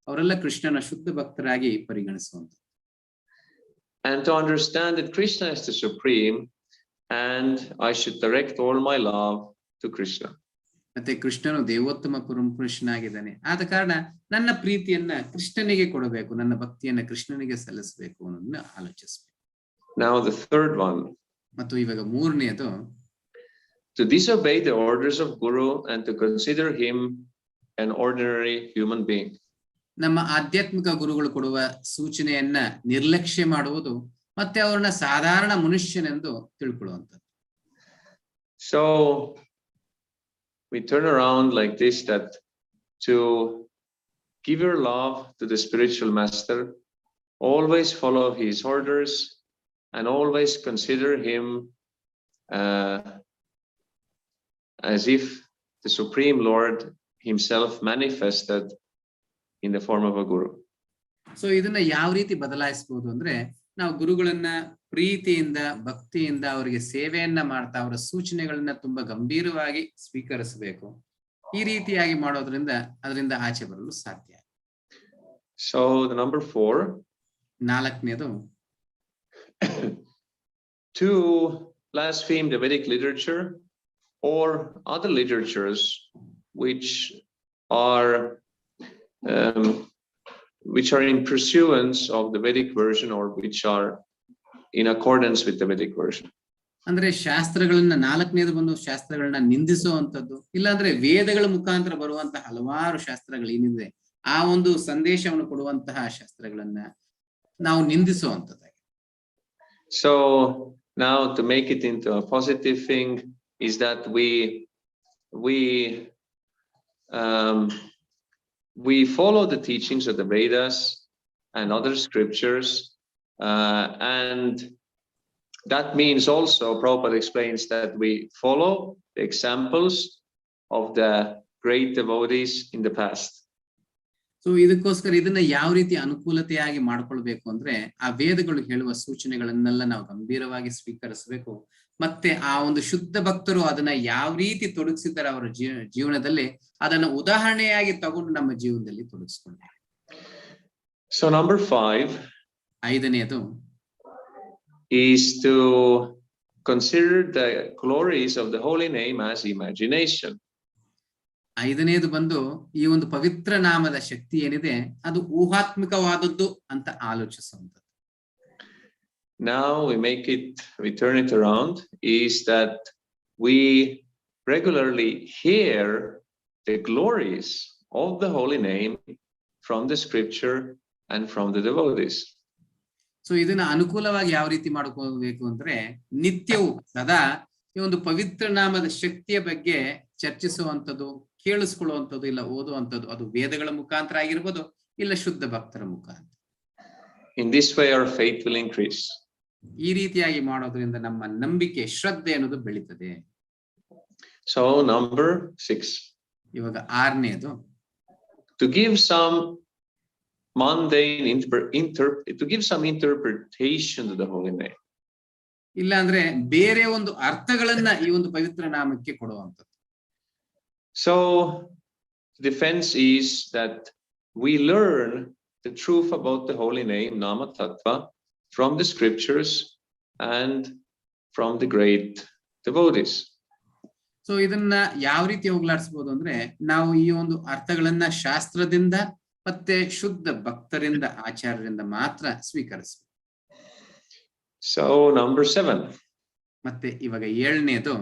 ಅವರೆಲ್ಲ ಕೃಷ್ಣನ ಶುದ್ಧ ಭಕ್ತರಾಗಿ ಪರಿಗಣಿಸುವಂತ. And to understand that Krishna is the supreme and I should direct all my love to Krishna. ಮತ್ತೆ ಕೃಷ್ಣನು ದೇವೋತ್ತಮ ಪುರುಷನಾಗಿದ್ದಾನೆ, ಆದ ಕಾರಣ ನನ್ನ ಪ್ರೀತಿಯನ್ನ ಕೃಷ್ಣನಿಗೆ ಕೊಡಬೇಕು, ನನ್ನ ಭಕ್ತಿಯನ್ನ ಕೃಷ್ಣನಿಗೆ ಸಲ್ಲಿಸಬೇಕು ಅನ್ನೋದನ್ನ ಆಲೋಚಿಸಬೇಕು. Now the third one. ಮತ್ತು ಇವಾಗ ಮೂರನೆಯದು, to disobey the orders of Guru and to consider him an ordinary human being. ನಮ್ಮ ಆಧ್ಯಾತ್ಮಿಕ ಗುರುಗಳು ಕೊಡುವ ಸೂಚನೆಯನ್ನ ನಿರ್ಲಕ್ಷ್ಯ ಮಾಡುವುದು ಮತ್ತೆ ಅವರನ್ನ ಸಾಧಾರಣ ಮನುಷ್ಯನೆಂದು ತಿಳ್ಕೊಳ್ಳುವಂಥದ್ದು. So we turn around like this, that to give your love to the spiritual master, always follow his orders and always consider him as if the Supreme Lord himself manifested in the form of a guru. So ಇದನ್ನ ಯಾವ ರೀತಿ ಬದಲಾಯಿಸಬಹುದು ಅಂದ್ರೆ, ನಾವು ಗುರುಗಳನ್ನ ಪ್ರೀತಿಯಿಂದ ಭಕ್ತಿಯಿಂದ ಅವರಿಗೆ ಸೇವೆಯನ್ನ ಮಾಡ್ತಾ ಅವರ ಸೂಚನೆಗಳನ್ನ ತುಂಬಾ ಗಂಭೀರವಾಗಿ ಸ್ವೀಕರಿಸಬೇಕು. ಈ ರೀತಿಯಾಗಿ ಮಾಡೋದ್ರಿಂದ ಅದರಿಂದ ಆಚೆ ಬರಲು ಸಾಧ್ಯ. So the number 4, ನಾಲ್ಕನೇದು, to blaspheme the Vedic literature or other literatures which are in pursuance of the Vedic version or which are in accordance with the Vedic version. ಅಂದ್ರೆ ಶಾಸ್ತ್ರಗಳನ್ನ, ನಾಲ್ಕನೇದು ಬಂದು ಶಾಸ್ತ್ರಗಳನ್ನ ನಿಂದಿಸುವಂತದ್ದು, ಇಲ್ಲಾಂದ್ರೆ ವೇದಗಳ ಮುಖಾಂತರ ಬರುವಂತಹ ಹಲವಾರು ಶಾಸ್ತ್ರಗಳು ಏನಿದೆ ಆ ಒಂದು ಸಂದೇಶವನ್ನು ಕೊಡುವಂತಹ ಶಾಸ್ತ್ರಗಳನ್ನ ನಾವು ನಿಂದಿಸುವಂತದ್ದು. So now to make it into a positive thing is that we follow the teachings of the Vedas and other scriptures, and that means also, Prabhupada explains, that we follow the examples of the great devotees in the past. So ಇದಕ್ಕೋಸ್ಕರ ಇದನ್ನ ಯಾವ ರೀತಿ ಅನುಕೂಲತೆಯಾಗಿ ಮಾಡ್ಕೊಳ್ಬೇಕು ಅಂದ್ರೆ, ಆ ವೇದಗಳು ಹೇಳುವ ಸೂಚನೆಗಳನ್ನೆಲ್ಲ ನಾವು ಗಂಭೀರವಾಗಿ ಸ್ವೀಕರಿಸಬೇಕು. ಮತ್ತೆ ಆ ಒಂದು ಶುದ್ಧ ಭಕ್ತರು ಅದನ್ನ ಯಾವ ರೀತಿ ತೊಡಗಿಸಿದ್ದಾರೆ ಅವರ ಜೀವನದಲ್ಲಿ, ಅದನ್ನ ಉದಾಹರಣೆಯಾಗಿ ತಗೊಂಡು ನಮ್ಮ ಜೀವನದಲ್ಲಿ ತೊಡಗಿಸ್ಕೊಂಡೆ. So number 5, ಐದನೆಯದು, is to consider the glories of the holy name as imagination. ಐದನೇದು ಬಂದು ಈ ಒಂದು ಪವಿತ್ರ ನಾಮದ ಶಕ್ತಿ ಏನಿದೆ ಅದು ಊಹಾತ್ಮಕವಾದದ್ದು ಅಂತ ಆಲೋಚಿಸುವಂಥದ್ದು. Now we turn it around, is that we regularly hear the glories of the holy name from the scripture and from the devotees. So ಇದನ್ನ ಅನುಕೂಲವಾಗಿ ಯಾವ ರೀತಿ ಮಾಡ್ಕೋಬೇಕು ಅಂದ್ರೆ, ನಿತ್ಯವೂ ಸದಾ ಈ ಒಂದು ಪವಿತ್ರ ನಾಮದ ಶಕ್ತಿಯ ಬಗ್ಗೆ ಚರ್ಚಿಸುವಂಥದ್ದು, ಕೇಳಿಸ್ಕೊಳ್ಳುವಂಥದ್ದು, ಇಲ್ಲ ಓದುವಂಥದ್ದು, ಅದು ವೇದಗಳ ಮುಖಾಂತರ ಆಗಿರ್ಬೋದು, ಇಲ್ಲ ಶುದ್ಧ ಭಕ್ತರ ಮುಖಾಂತರ. In this way our faith will increase. ಈ ರೀತಿಯಾಗಿ ಮಾಡೋದ್ರಿಂದ ನಮ್ಮ ನಂಬಿಕೆ, ಶ್ರದ್ಧೆ ಅನ್ನೋದು ಬೆಳೀತದೆ. So number 6, ಇವಾಗ ಆರನೇದು, to give some mundane interpretation to the holy name. ಇಲ್ಲ ಅಂದ್ರೆ ಬೇರೆ ಒಂದು ಅರ್ಥಗಳನ್ನ ಈ ಒಂದು ಪವಿತ್ರ ನಾಮಕ್ಕೆ ಕೊಡುವಂಥದ್ದು. So the defense is that we learn the truth about the holy name, Nama Tattva, from the scriptures and from the great devotees. So ಇದನ್ನ ಯಾವ ರೀತಿ ಹೋಗ್ಲಾಡಿಸಬಹುದು ಅಂದ್ರೆ, ನಾವು ಈ ಒಂದು ಅರ್ಥಗಳನ್ನ ಶಾಸ್ತ್ರದಿಂದ ಮತ್ತೆ ಶುದ್ಧ ಭಕ್ತರಿಂದ, ಆಚಾರ್ಯರಿಂದ ಮಾತ್ರ ಸ್ವೀಕರಿಸಬೇಕು. So number 7, ಮತ್ತೆ ಇವಾಗ ಏಳನೇದು,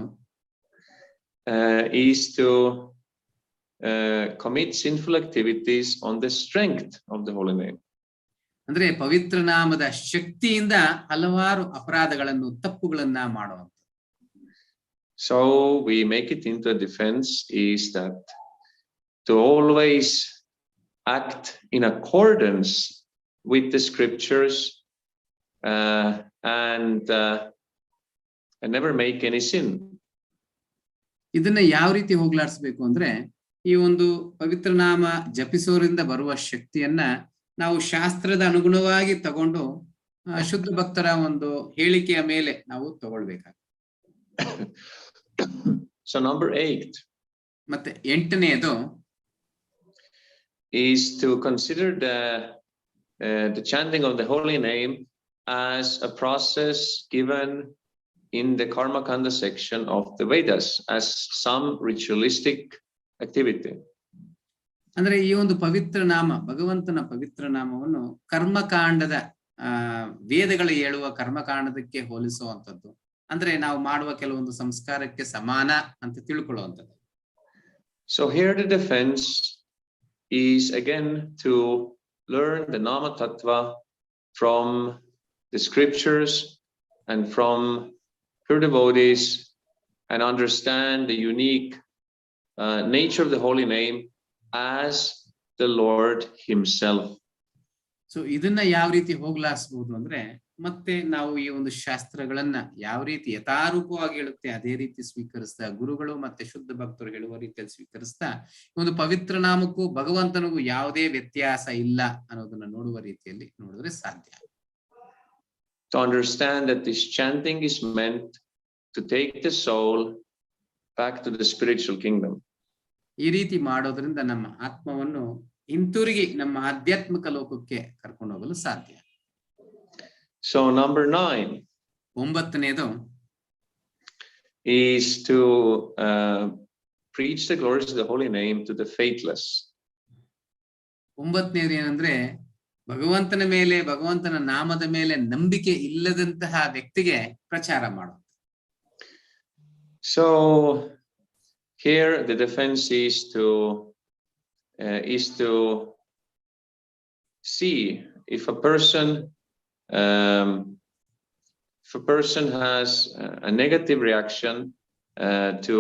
is to commit sinful activities on the strength of the holy name. ಅಂದ್ರೆ ಪವಿತ್ರ ನಾಮದ ಶಕ್ತಿಯಿಂದ ಹಲವಾರು ಅಪರಾಧಗಳನ್ನು, ತಪ್ಪುಗಳನ್ನ ಮಾಡುವಂತ. So we make it into a defense is that to always act in accordance with the scriptures and never make any sin. ಇದನ್ನ ಯಾವ ರೀತಿ ಹೋಗ್ಲಾಡಿಸ್ಬೇಕು ಅಂದ್ರೆ, ಈ ಒಂದು ಪವಿತ್ರ ನಾಮ ಜಪಿಸೋರಿಂದ ಬರುವ ಶಕ್ತಿಯನ್ನ ನಾವು ಶಾಸ್ತ್ರದ ಅನುಗುಣವಾಗಿ ತಗೊಂಡು ಶುದ್ಧ ಭಕ್ತರ ಒಂದು ಹೇಳಿಕೆಯ ಮೇಲೆ ನಾವು ತಗೊಳ್ಬೇಕಾಗ್ತದೆ. So number 8, ಮತ್ತೆ ಎಂಟನೆಯದು, is to consider the chanting of the holy name as a process given in the Karma Kanda section of the Vedas, as some ritualistic activity. ಅಂದ್ರೆ ಈ ಒಂದು ಪವಿತ್ರ ನಾಮ, ಭಗವಂತನ ಪವಿತ್ರ ನಾಮವನ್ನು ಕರ್ಮಕಾಂಡದ ವೇದಗಳು ಹೇಳುವ ಕರ್ಮಕಾಂಡದಕ್ಕೆ ಹೋಲಿಸುವಂಥದ್ದು, ಅಂದ್ರೆ ನಾವು ಮಾಡುವ ಕೆಲವೊಂದು ಸಂಸ್ಕಾರಕ್ಕೆ ಸಮಾನ ಅಂತ ತಿಳ್ಕೊಳ್ಳುವಂಥದ್ದು. So here the defense is again to learn the Nama Tattva from the scriptures and from pure devotees and understand the unique nature of the holy name as the Lord himself. So ಇದನ್ನ ಯಾವ ರೀತಿ ಹೋಗ್ಲಾಡಿಸಬಹುದು ಅಂದ್ರೆ ಮತ್ತೆ ನಾವು ಈ ಒಂದು ಶಾಸ್ತ್ರಗಳನ್ನ ಯಾವ ರೀತಿ ಯಥಾರೂಪವಾಗಿ ಹೇಳುತ್ತೆ ಅದೇ ರೀತಿ ಸ್ವೀಕರಿಸ್ತಾ, ಗುರುಗಳು ಮತ್ತೆ ಶುದ್ಧ ಭಕ್ತರು ಹೇಳುವ ರೀತಿಯಲ್ಲಿ ಸ್ವೀಕರಿಸ್ತಾ, ಒಂದು ಪವಿತ್ರ ನಾಮಕ್ಕೂ ಭಗವಂತನಿಗೂ ಯಾವುದೇ ವ್ಯತ್ಯಾಸ ಇಲ್ಲ ಅನ್ನೋದನ್ನ ನೋಡುವ ರೀತಿಯಲ್ಲಿ ನೋಡಿದ್ರೆ ಸಾಧ್ಯ. To understand that this chanting is meant to take the soul back to the spiritual kingdom. ಈ ರೀತಿ ಮಾಡೋದ್ರಿಂದ ನಮ್ಮ ಆತ್ಮವನ್ನು ಹಿಂತಿರುಗಿ ನಮ್ಮ ಆಧ್ಯಾತ್ಮಿಕ ಲೋಕಕ್ಕೆ ಕರ್ಕೊಂಡು ಹೋಗಲು ಸಾಧ್ಯ. So number 9 9ನೇದು is to preach the glories of the holy name to the faithless. 9ನೇದು ಏನಂದ್ರೆ ಭಗವಂತನ ಮೇಲೆ, ಭಗವಂತನ ನಾಮದ ಮೇಲೆ ನಂಬಿಕೆ ಇಲ್ಲದಂತಹ ವ್ಯಕ್ತಿಗೆ ಪ್ರಚಾರ ಮಾಡೋದು. So here the defense is to see if a person has a negative reaction to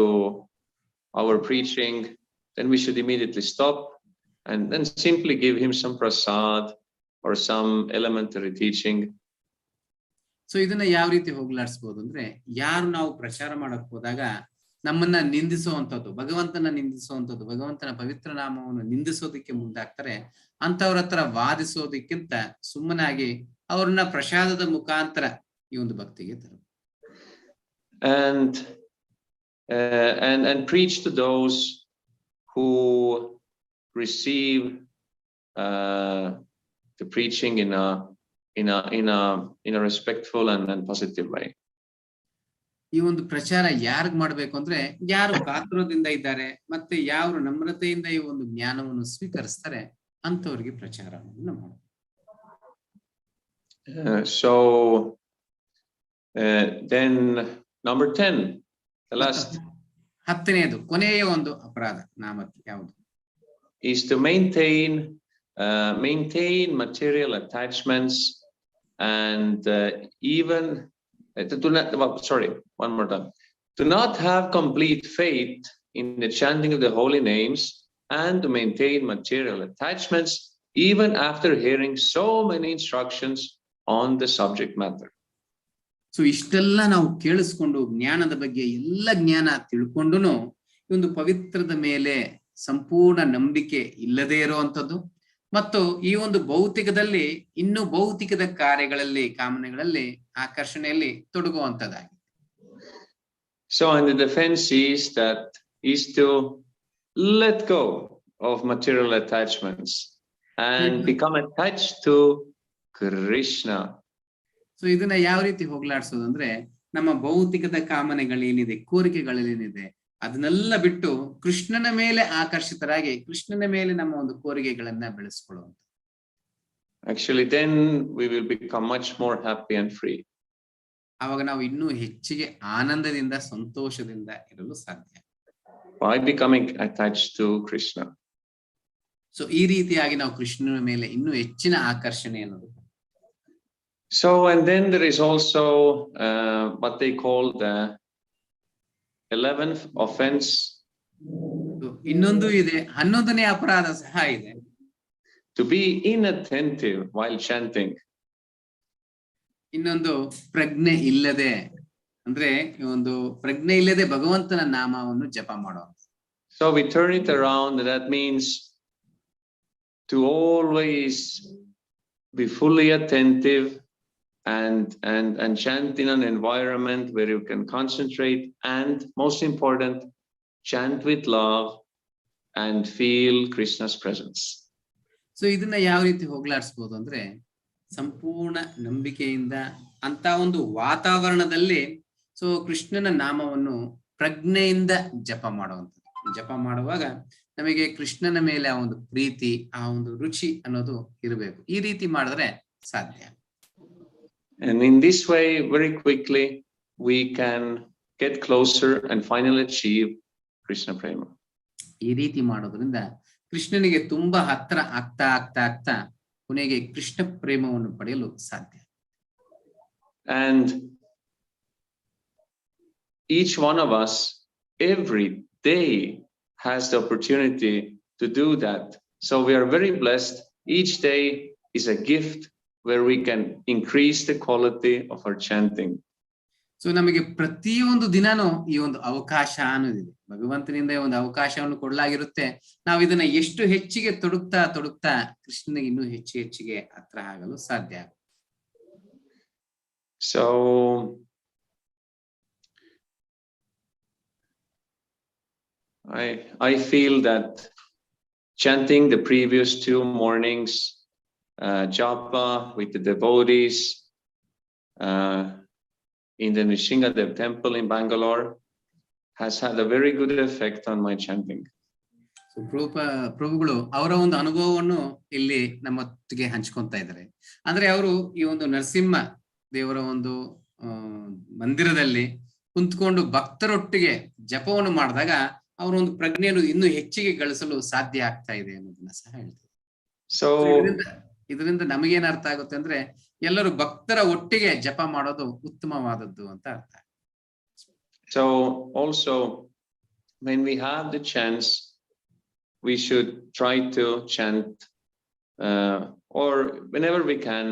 our preaching, then we should immediately stop and then simply give him some prasad or some elementary teaching. So ಇದನ್ನ ಯಾವ ರೀತಿ ಹೋಗ್ಲಾಡಿಸಬಹುದು ಅಂದ್ರೆ, ಯಾರು ನಾವು ಪ್ರಚಾರ ಮಾಡಕ್ ಹೋದಾಗ ನಮ್ಮನ್ನ ನಿಂದಿಸುವಂಥದ್ದು, ಭಗವಂತನ ನಿಂದಿಸುವಂಥದ್ದು, ಭಗವಂತನ ಪವಿತ್ರ ನಾಮವನ್ನು ನಿಂದಿಸೋದಕ್ಕೆ ಮುಂದಾಗ್ತಾರೆ, ಅಂತವ್ರ ಹತ್ರ ವಾದಿಸೋದಕ್ಕಿಂತ ಸುಮ್ಮನಾಗಿ ಅವ್ರನ್ನ ಪ್ರಸಾದದ ಮುಖಾಂತರ ಈ ಒಂದು ಭಕ್ತಿಗೆ ತರ and preach to those who receive the preaching in a respectful and positive way. ಈ ಒಂದು ಪ್ರಚಾರ ಯಾರಿಗ್ ಮಾಡ್ಬೇಕು ಅಂದ್ರೆ, ಯಾರು ಕಾತುರದಿಂದ ಇದ್ದಾರೆ ಮತ್ತೆ ಯಾರು ನಮ್ರತೆಯಿಂದ ಈ ಒಂದು ಜ್ಞಾನವನ್ನು ಸ್ವೀಕರಿಸ್ತಾರೆ ಅಂತವ್ರಿಗೆ ಪ್ರಚಾರವನ್ನು ಮಾಡೋದು. So then number 10, the last 10ನೇದು ಕೊನೆಯ ಒಂದು ಅಪರಾಧ ನಾಮಕ್ಕೆ ಯಾವುದು, is to maintain material attachments and even to not have complete faith in the chanting of the holy names and to maintain material attachments even after hearing so many instructions on the subject matter. So ಇಷ್ಟೆಲ್ಲ ನಾವು ಕೇಳಿಸ್ಕೊಂಡು ಜ್ಞಾನದ ಬಗ್ಗೆ ಎಲ್ಲ ಜ್ಞಾನ ತಿಳ್ಕೊಂಡುನು ಈ ಒಂದು ಪವಿತ್ರದ ಮೇಲೆ ಸಂಪೂರ್ಣ ನಂಬಿಕೆ ಇಲ್ಲದೆ ಇರುವಂಥದ್ದು ಮತ್ತು ಈ ಒಂದು ಭೌತಿಕದಲ್ಲಿ ಇನ್ನು ಭೌತಿಕದ ಕಾರ್ಯಗಳಲ್ಲಿ, ಕಾಮನೆಗಳಲ್ಲಿ, ಆಕರ್ಷಣೆಯಲ್ಲಿ ತೊಡಗುವಂಥದ್ದಾಗಿದೆ. So and the defense is to let go of material attachments and become attached to Krishna. So ಇದನ್ನ ಯಾವ ರೀತಿ ಹೋಗ್ಲಾಡ್ಸೋದು ಅಂದ್ರೆ, ನಮ್ಮ ಭೌತಿಕದ ಕಾಮನೆಗಳೇನಿದೆ, ಕೋರಿಕೆಗಳೇನಿದೆ, ಅದನ್ನೆಲ್ಲ ಬಿಟ್ಟು ಕೃಷ್ಣನ ಮೇಲೆ ಆಕರ್ಷಿತರಾಗಿ ಕೃಷ್ಣನ ಮೇಲೆ ನಮ್ಮ ಒಂದು ಕೋರಿಕೆಗಳನ್ನ ಬೆಳೆಸ್ಕೊಳ್ಳುವಂತ. Actually then we will become much more happy and free. ಆವಾಗ ನಾವು ಇನ್ನೂ ಹೆಚ್ಚಿಗೆ ಆನಂದದಿಂದ, ಸಂತೋಷದಿಂದ ಇರಲು ಸಾಧ್ಯ. By becoming attached to Krishna. So ಈ ರೀತಿಯಾಗಿ ನಾವು ಕೃಷ್ಣನ ಮೇಲೆ ಇನ್ನೂ ಹೆಚ್ಚಿನ ಆಕರ್ಷಣೆ ಅನ್ನೋದು. So and then there is also what they call the 11th offense. ಇನ್ನೊಂದು ಇದೆ, 11ನೇ ಅಪರಾಧ ಸಹ ಇದೆ. To be inattentive while chanting. ಇನ್ನೊಂದು ಪ್ರಜ್ಞೆ ಇಲ್ಲದೆ, ಅಂದ್ರೆ ಒಂದು ಪ್ರಜ್ಞೆ ಇಲ್ಲದೆ ಭಗವಂತನ ನಾಮವನ್ನು ಜಪ ಮಾಡೋ. So we turn it around, and that means to always be fully attentive and chant in an environment where you can concentrate, and most important, chant with love and feel Krishna's presence. So ಇದನ್ನ ಯಾವ ರೀತಿ ಹೋಗ್ಲಾಡಿಸಬಹುದು ಅಂದ್ರೆ, ಸಂಪೂರ್ಣ ನಂಬಿಕೆಯಿಂದ ಅಂತ ಒಂದು ವಾತಾವರಣದಲ್ಲಿ so ಕೃಷ್ಣನ ನಾಮವನ್ನು ಪ್ರಜ್ಞೆಯಿಂದ ಜಪ ಮಾಡುವಂಥದ್ದು. ಜಪ ಮಾಡುವಾಗ ನಮಗೆ ಕೃಷ್ಣನ ಮೇಲೆ ಆ ಒಂದು ಪ್ರೀತಿ, ಆ ಒಂದು ರುಚಿ ಅನ್ನೋದು ಇರಬೇಕು. ಈ ರೀತಿ ಮಾಡಿದ್ರೆ ಸಾಧ್ಯ. And in this way, very quickly, we can get closer and finally achieve Krishna Prema. ಈ ರೀತಿ ಮಾಡೋದ್ರಿಂದ ಕೃಷ್ಣನಿಗೆ ತುಂಬಾ ಹತ್ರ ಆಗ್ತಾ ಆಗ್ತಾ ಆಗ್ತಾ ಕೊನೆಗೆ ಕೃಷ್ಣ ಪ್ರೇಮವನ್ನು ಪಡೆಯಲು ಸಾಧ್ಯ. And each one of us every day has the opportunity to do that. So we are very blessed. Each day is a gift where we can increase the quality of our chanting. So ನಮಗೆ ಪ್ರತಿಯೊಂದು ದಿನಾನು ಈ ಒಂದು ಅವಕಾಶ ಅನ್ನೋದಿದೆ, ಭಗವಂತನಿಂದ ಒಂದು ಅವಕಾಶವನ್ನು ಕೊಡಲಾಗಿರುತ್ತೆ. ನಾವು ಇದನ್ನ ಎಷ್ಟು ಹೆಚ್ಚಿಗೆ ತೊಡಗ್ತಾ ಕೃಷ್ಣನಿಗೆ ಇನ್ನೂ ಹೆಚ್ಚಿಗೆ ಹತ್ರ ಆಗಲು ಸಾಧ್ಯ. So I feel that chanting the previous 2 mornings, japa with the devotees in the Nrsingadev temple in Bangalore has had a very good effect on my chanting. So ಪ್ರಭುಗಳು ಅವರ ಒಂದು ಅನುಭವವನ್ನು ಇಲ್ಲಿ ನಮ್ಮೊಟ್ಟಿಗೆ ಹಂಚ್ಕೊಂತಾ ಇದ್ದಾರೆ. ಅಂದ್ರೆ ಅವರು ಈ ಒಂದು ನರಸಿಂಹ ದೇವರ ಒಂದು ಮಂದಿರದಲ್ಲಿ ಕುಂತ್ಕೊಂಡು ಭಕ್ತರೊಟ್ಟಿಗೆ ಜಪವನ್ನು ಮಾಡಿದಾಗ ಅವರ ಒಂದು ಪ್ರಜ್ಞೆಯನ್ನು ಇನ್ನೂ ಹೆಚ್ಚಿಗೆ ಗಳಿಸಲು ಸಾಧ್ಯ ಆಗ್ತಾ ಇದೆ ಅನ್ನೋದನ್ನ ಸಹ ಹೇಳ್ತಾರೆ. So ಇದರಿಂದ ನಮಗೇನ್ ಅರ್ಥ ಆಗುತ್ತೆ ಅಂದ್ರೆ ಎಲ್ಲರೂ ಭಕ್ತರ ಒಟ್ಟಿಗೆ ಜಪ ಮಾಡೋದು ಉತ್ತಮವಾದದ್ದು ಅಂತ ಅರ್ಥ. So also when we have the chance, we should try to chant or whenever we can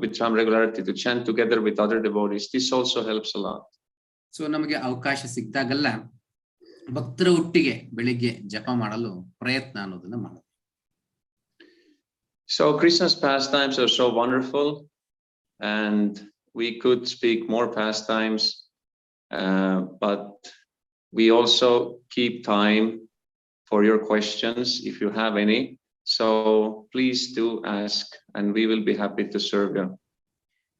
with some regularity to chant together with other devotees. This also helps a lot. So ನಮಗೆ ಅವಕಾಶ ಸಿಕ್ಕಾಗಲ್ಲ ಭಕ್ತರ ಒಟ್ಟಿಗೆ ಬೆಳಿಗ್ಗೆ ಜಪ ಮಾಡಲು ಪ್ರಯತ್ನ ಅನ್ನೋದನ್ನ ಮಾಡೋದು. So Krishna's pastimes are so wonderful, and we could speak more pastimes, but we also keep time for your questions if you have any. So please do ask, and we will be happy to serve you.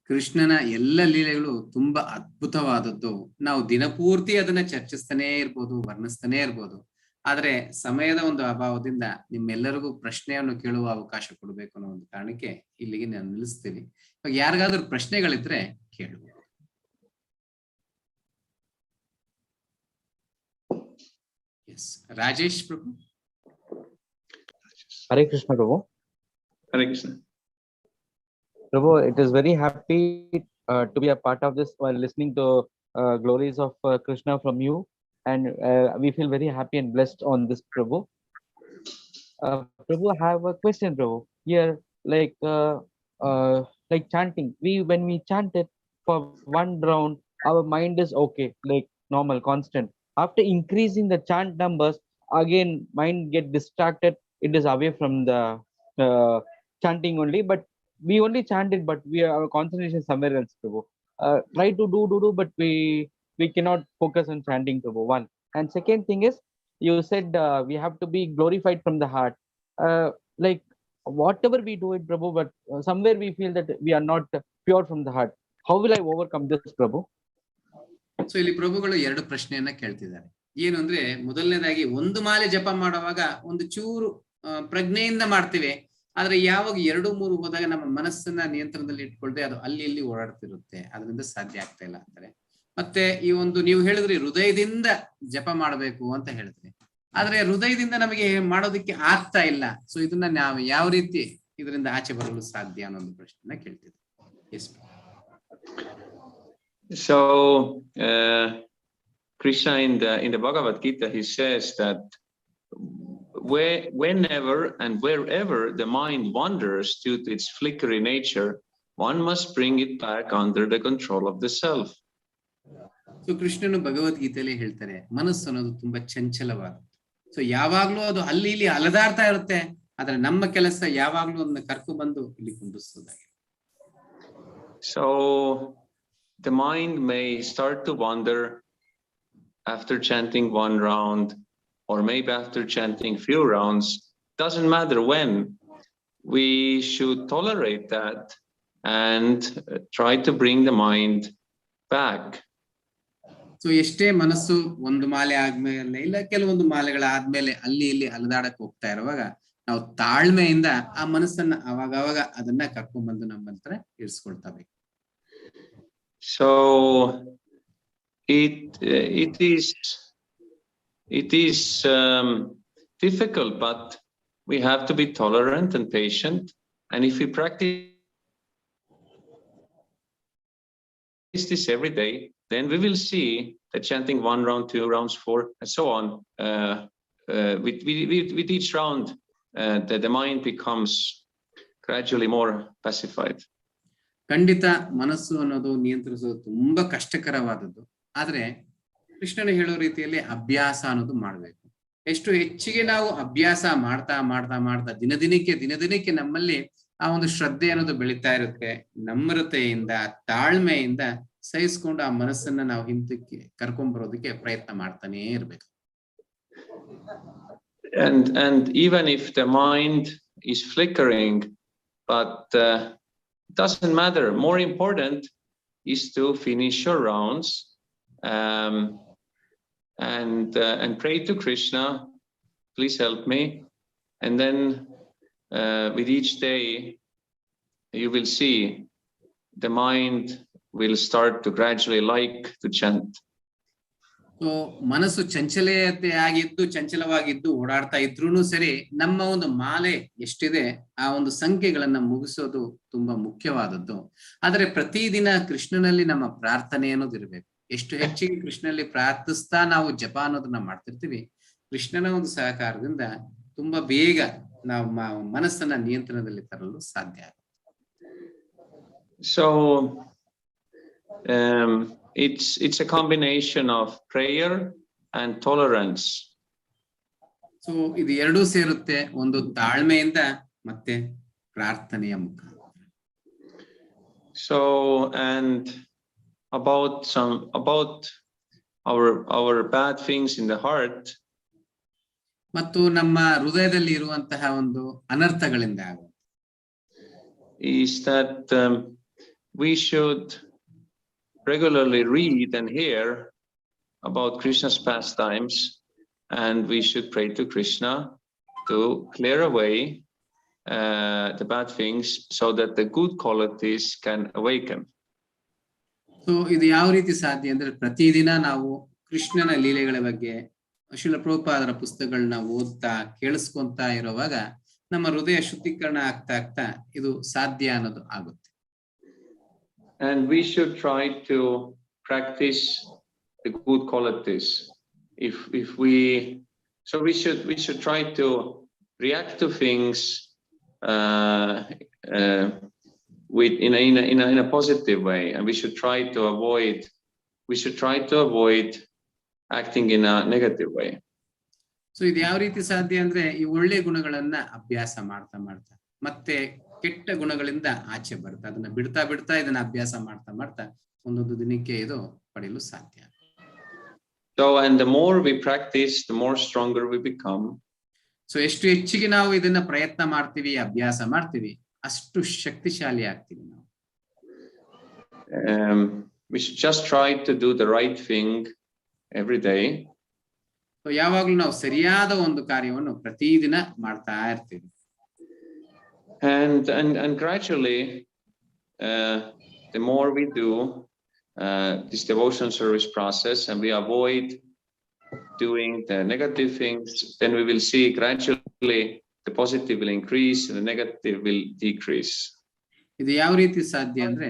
ಕೃಷ್ಣನ ಎಲ್ಲ ಲೀಲೆಗಳು ತುಂಬಾ ಅದ್ಭುತವಾದದ್ದು. ನಾವು ದಿನಪೂರ್ತಿ ಅದನ್ನ ಚರ್ಚಿಸ್ತಾನೆ ಇರ್ಬೋದು, ವರ್ಣಿಸ್ತಾನೆ ಇರ್ಬೋದು. ಆದ್ರೆ ಸಮಯದ ಒಂದು ಅಭಾವದಿಂದ ನಿಮ್ಮೆಲ್ಲರಿಗೂ ಪ್ರಶ್ನೆಯನ್ನು ಕೇಳುವ ಅವಕಾಶ ಕೊಡಬೇಕು ಅನ್ನೋ ಒಂದು ಕಾರಣಕ್ಕೆ ಇಲ್ಲಿಗೆ ನಾನು ನಿಲ್ಲಿಸ್ತೀನಿ. ಇವಾಗ ಯಾರಿಗಾದ್ರೂ ಪ್ರಶ್ನೆಗಳಿದ್ರೆ ಕೇಳಬಹುದು. S, Rajesh Prabhu. Hare Krishna Prabhu. Hare Krishna. Prabhu, it is very happy to be a part of this while listening to glories of Krishna from you, and we feel very happy and blessed on this, Prabhu. Prabhu, I have a question, Prabhu. Here, like chanting, when we chant it for 1 round, our mind is okay, like normal, constant. After increasing the chant numbers, again mind get distracted. It is away from the chanting only, but we only chant it, but our concentration somewhere else, Prabhu. Try to do, but we cannot focus on chanting, Prabhu. One. And second thing is, you said we have to be glorified from the heart. Like whatever we do it, Prabhu, but somewhere we feel that we are not pure from the heart. How will I overcome this, Prabhu? So ಇಲ್ಲಿ ಪ್ರಭುಗಳು 2 ಪ್ರಶ್ನೆಯನ್ನ ಕೇಳ್ತಿದ್ದಾರೆ. ಏನು ಅಂದ್ರೆ, ಮೊದಲನೇದಾಗಿ ಒಂದು ಮಾಲೆ ಜಪ ಮಾಡುವಾಗ ಒಂದು ಚೂರು ಪ್ರಜ್ಞೆಯಿಂದ ಮಾಡ್ತೀವಿ, ಆದ್ರೆ ಯಾವಾಗ 2-3 ಹೋದಾಗ ನಮ್ಮ ಮನಸ್ಸನ್ನ ನಿಯಂತ್ರಣದಲ್ಲಿ ಇಟ್ಕೊಳ್ದೆ ಅದು ಅಲ್ಲಿ ಇಲ್ಲಿ ಓಡಾಡ್ತಿರುತ್ತೆ, ಅದರಿಂದ ಸಾಧ್ಯ ಆಗ್ತಾ ಇಲ್ಲ ಅಂತಾರೆ. ಮತ್ತೆ ಈ ಒಂದು ನೀವು ಹೇಳಿದ್ರಿ ಹೃದಯದಿಂದ ಜಪ ಮಾಡಬೇಕು ಅಂತ ಹೇಳಿದ್ರಿ, ಆದ್ರೆ ಹೃದಯದಿಂದ ನಮಗೆ ಮಾಡೋದಕ್ಕೆ ಆಗ್ತಾ ಇಲ್ಲ. ಸೊ ಇದನ್ನ ನಾವು ಯಾವ ರೀತಿ ಇದರಿಂದ ಆಚೆ ಬರಲು ಸಾಧ್ಯ ಅನ್ನೋ ಒಂದು ಪ್ರಶ್ನೆನ ಕೇಳ್ತಿದ್ವಿ. S. So Krishna in the Bhagavad Gita, he says that whenever and wherever the mind wanders due to its flickery nature, one must bring it back under the control of the self. So ಕೃಷ್ಣನು ಭಗವದ್ಗೀತೆಯಲ್ಲಿ ಹೇಳ್ತಾರೆ, ಮನಸ್ಸು ಅನ್ನೋದು ತುಂಬಾ ಚಂಚಲವಾದ. So ಯಾವಾಗ್ಲೂ ಅದು ಅಲ್ಲಿ ಇಲ್ಲಿ ಅಲದಾಡ್ತಾ ಇರುತ್ತೆ, ಆದ್ರೆ ನಮ್ಮ ಕೆಲಸ ಯಾವಾಗ್ಲೂ ಅದನ್ನ ಕರ್ಕೊ ಬಂದು ಇಲ್ಲಿ ಕುಂದಿಸೋದಾಗಿದೆ. So the mind may start to wander after chanting 1 round, or maybe after chanting few rounds. Doesn't matter when. We should tolerate that and try to bring the mind back. So ಎಷ್ಟೇ ಮನಸ್ಸು ಒಂದು ಮಾಲೆ ಆದ್ಮೇಲೆ ಇಲ್ಲ ಕೆಲವೊಂದು ಮಾಲೆಗಳಾದ್ಮೇಲೆ ಅಲ್ಲಿ ಇಲ್ಲಿ ಅಲದಾಡಕ್ ಹೋಗ್ತಾ ಇರುವಾಗ ನಾವು ತಾಳ್ಮೆಯಿಂದ ಆ ಮನಸ್ಸನ್ನ ಅವಾಗ ಅದನ್ನ ಕರ್ಕೊಂಡ್ಬಂದು ನಮ್ಮ ಹತ್ರ ಇರಿಸ್ಕೊಳ್ತಾ ಬೇಕು. So it is difficult, but we have to be tolerant and patient. And if we practice this every day, then we will see that chanting 1 round, 2 rounds, 4, and so on. With each round, the mind becomes gradually more pacified. ಖಂಡಿತ ಮನಸ್ಸು ಅನ್ನೋದು ನಿಯಂತ್ರಿಸೋದು ತುಂಬಾ ಕಷ್ಟಕರವಾದದ್ದು. ಆದ್ರೆ ಕೃಷ್ಣನು ಹೇಳೋ ರೀತಿಯಲ್ಲಿ ಅಭ್ಯಾಸ ಅನ್ನೋದು ಮಾಡ್ಬೇಕು. ಎಷ್ಟು ಹೆಚ್ಚಿಗೆ ನಾವು ಅಭ್ಯಾಸ ಮಾಡ್ತಾ ಮಾಡ್ತಾ ಮಾಡ್ತಾ ದಿನದಿನಕ್ಕೆ ನಮ್ಮಲ್ಲಿ ಆ ಒಂದು ಶ್ರದ್ಧೆ ಅನ್ನೋದು ಬೆಳೀತಾ ಇರುತ್ತೆ. ನಮ್ರತೆಯಿಂದ, ತಾಳ್ಮೆಯಿಂದ ಸಹಿಸ್ಕೊಂಡು ಆ ಮನಸ್ಸನ್ನ ನಾವು ಹಿಂದಕ್ಕೆ ಕರ್ಕೊಂಡ್ ಬರೋದಕ್ಕೆ ಪ್ರಯತ್ನ ಮಾಡ್ತಾನೆ ಇರ್ಬೇಕು. And even if the mind is flickering, but it doesn't matter. More important is to finish your rounds and pray to Krishna, please help me. And then with each day, you will see the mind will start to gradually like to chant. So ಮನಸ್ಸು ಚಂಚಲವಾಗಿದ್ದು ಓಡಾಡ್ತಾ ಇದ್ರೂನು ಸರಿ, ನಮ್ಮ ಒಂದು ಮಾಲೆ ಎಷ್ಟಿದೆ ಆ ಒಂದು ಸಂಖ್ಯೆಗಳನ್ನ ಮುಗಿಸೋದು ತುಂಬಾ ಮುಖ್ಯವಾದದ್ದು. ಆದ್ರೆ ಪ್ರತಿದಿನ ಕೃಷ್ಣನಲ್ಲಿ ನಮ್ಮ ಪ್ರಾರ್ಥನೆ ಅನ್ನೋದು ಇರ್ಬೇಕು. ಎಷ್ಟು ಹೆಚ್ಚಿಗೆ ಕೃಷ್ಣನಲ್ಲಿ ಪ್ರಾರ್ಥಿಸ್ತಾ ನಾವು ಜಪ ಅನ್ನೋದನ್ನ ಮಾಡ್ತಿರ್ತೀವಿ, ಕೃಷ್ಣನ ಒಂದು ಸಹಕಾರದಿಂದ ತುಂಬಾ ಬೇಗ ನಾವು ಮನಸ್ಸನ್ನ ನಿಯಂತ್ರಣದಲ್ಲಿ ತರಲು ಸಾಧ್ಯ ಆಗುತ್ತೆ. So it's a combination of prayer and tolerance. So ಇದು ಎರಡೂ ಸೇರುತ್ತೆ, ಒಂದು ತಾಳ್ಮೆಯಿಂದ ಮತ್ತೆ ಪ್ರಾರ್ಥನೆಯ ಮುಖಾಂತರ. So and about our bad things in the heart. ಮತ್ತು ನಮ್ಮ ಹೃದಯದಲ್ಲಿ ಇರುವಂತಹ ಒಂದು ಅನರ್ಥಗಳಿಂದ is that we should regularly read and hear about Krishna's pastimes, and we should pray to Krishna to clear away the bad things so that the good qualities can awaken. So ಇದು ಯಾವ ರೀತಿ ಸಾಧ್ಯ ಅಂದ್ರೆ, ಪ್ರತಿದಿನ ನಾವು ಕೃಷ್ಣನ ಲೀಲೆಗಳ ಬಗ್ಗೆ ಶ್ರೀಲ ಪ್ರಭುಪಾದರ ಪುಸ್ತಕಗಳನ್ನ ಓದ್ತಾ ಕೇಳಿಸ್ಕೊಂತಾ ಇರುವಾಗ ನಮ್ಮ ಹೃದಯ ಶುದ್ಧೀಕರಣ ಆಗ್ತಾ ಇದು ಸಾಧ್ಯ ಅನ್ನೋದು ಆಗುತ್ತೆ. And we should try to practice the good qualities. We should try to react to things in a positive way, and we should try to avoid acting in a negative way. So ಇದು ಯಾವ ರೀತಿ ಸಾಧ್ಯ ಅಂದ್ರೆ, ಈ ಒಳ್ಳೆ ಗುಣಗಳನ್ನ ಅಭ್ಯಾಸ ಮಾಡ್ತಾ ಮತ್ತೆ ಕೆಟ್ಟ ಗುಣಗಳಿಂದ ಆಚೆ ಬರ್ತಾ ಅದನ್ನ ಬಿಡ್ತಾ ಇದನ್ನ ಅಭ್ಯಾಸ ಮಾಡ್ತಾ ಒಂದೊಂದು ದಿನಕ್ಕೆ ಇದು ಪಡೆಯಲು ಸಾಧ್ಯ. So and the more we practice, the more stronger we become. So ಎಷ್ಟು ಹೆಚ್ಚಿಗೆ ನಾವು ಇದನ್ನ ಪ್ರಯತ್ನ ಮಾಡ್ತೀವಿ, ಅಭ್ಯಾಸ ಮಾಡ್ತೀವಿ, ಅಷ್ಟು ಶಕ್ತಿಶಾಲಿ ಆಗ್ತೀವಿ ನಾವು. We should just try to do the right thing every day. So ಯಾವಾಗ್ಲೂ ನಾವು ಸರಿಯಾದ ಒಂದು ಕಾರ್ಯವನ್ನು ಪ್ರತಿದಿನ ಮಾಡ್ತಾ ಇರ್ತೀವಿ. And gradually, the more we do this devotion service process, and we avoid doing the negative things, then we will see gradually the positive will increase and the negative will decrease. ಇದು ಯಾವ ರೀತಿ ಸಾಧ್ಯ ಅಂದ್ರೆ,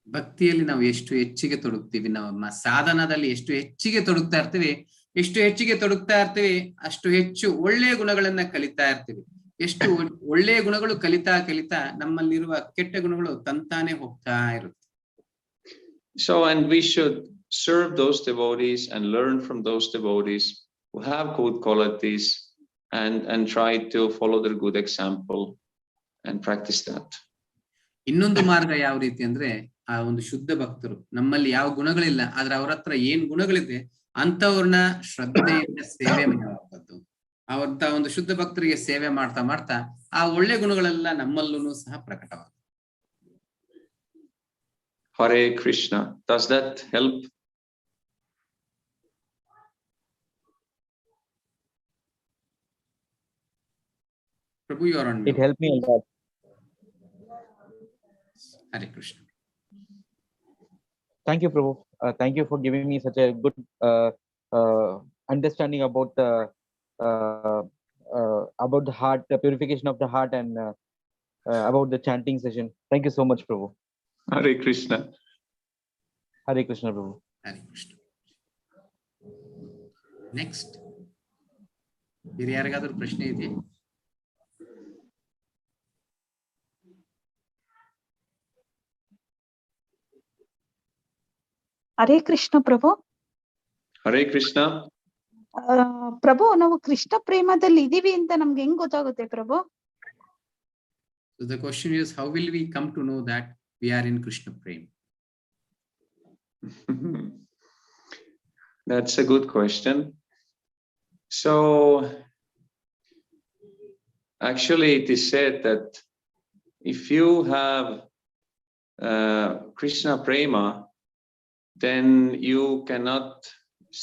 ಭಕ್ತಿಯಲ್ಲಿ ನಾವು ಎಷ್ಟು ಹೆಚ್ಚಿಗೆ ತೊಡಗ್ತೀವಿ, ನಮ್ಮ ಸಾಧನದಲ್ಲಿ ಎಷ್ಟು ಹೆಚ್ಚಿಗೆ ತೊಡಗ್ತಾ ಇರ್ತೀವಿ, ಅಷ್ಟು ಹೆಚ್ಚು ಒಳ್ಳೆಯ ಗುಣಗಳನ್ನ ಕಲಿತಾ ಇರ್ತೀವಿ. ಎಷ್ಟು ಒಳ್ಳೆಯ ಗುಣಗಳು ಕಲಿತಾ ನಮ್ಮಲ್ಲಿರುವ ಕೆಟ್ಟ ಗುಣಗಳು ತಂತಾನೆ ಹೋಗ್ತಾ ಇರುತ್ತೆ. So and we should serve those devotees and learn from those devotees who have good qualities and try to follow their good example and practice that. ಇನ್ನೊಂದು ಮಾರ್ಗ ಯಾವ ರೀತಿ ಅಂದ್ರೆ, ಆ ಒಂದು ಶುದ್ಧ ಭಕ್ತರು, ನಮ್ಮಲ್ಲಿ ಯಾವ ಗುಣಗಳಿಲ್ಲ ಆದ್ರೆ ಅವ್ರ ಹತ್ರ ಏನ್ ಗುಣಗಳಿದೆ ಅಂತವ್ರನ್ನ ಶ್ರದ್ಧೆಯಿಂದ ಸೇವೆ ಮಾಡುವಂಥದ್ದು. ಅವಂತ ಒಂದು ಶುದ್ಧ ಭಕ್ತರಿಗೆ ಸೇವೆ ಮಾಡ್ತಾ ಆ ಒಳ್ಳೆ ಗುಣಗಳೆಲ್ಲ ನಮ್ಮಲ್ಲೂ ಸಹ ಪ್ರಕಟವಾಗುತ್ತೆ. Hare Krishna. Does that help? Prabhu, you are on. It helped me a lot. Hare Krishna. Thank you, Prabhu. Thank you for giving me such a good understanding about the heart, the purification of the heart, and about the chanting session. Thank you so much, Prabhu. Hare Krishna. Hare Krishna, Prabhu. Hare Krishna. Next. ಬೇರೆ ಯಾರಿಗಾದ್ರೂ ಪ್ರಶ್ನೆ ಇದೆಯಾ? ಹರೇ ಕೃಷ್ಣ ಪ್ರಭು. Hare Krishna. ಪ್ರಭು, ನಾವು ಕೃಷ್ಣ ಪ್ರೇಮದಲ್ಲಿ ಇದೀವಿ ಅಂತ ನಮ್ಗೆ ಹೆಂಗ್ ಗೊತ್ತಾಗುತ್ತೆ ಪ್ರಭು? So the question is, how will we come to know that we are in Krishna Prema? That's a good question. So actually it is said that if you have Krishna Prema, then you cannot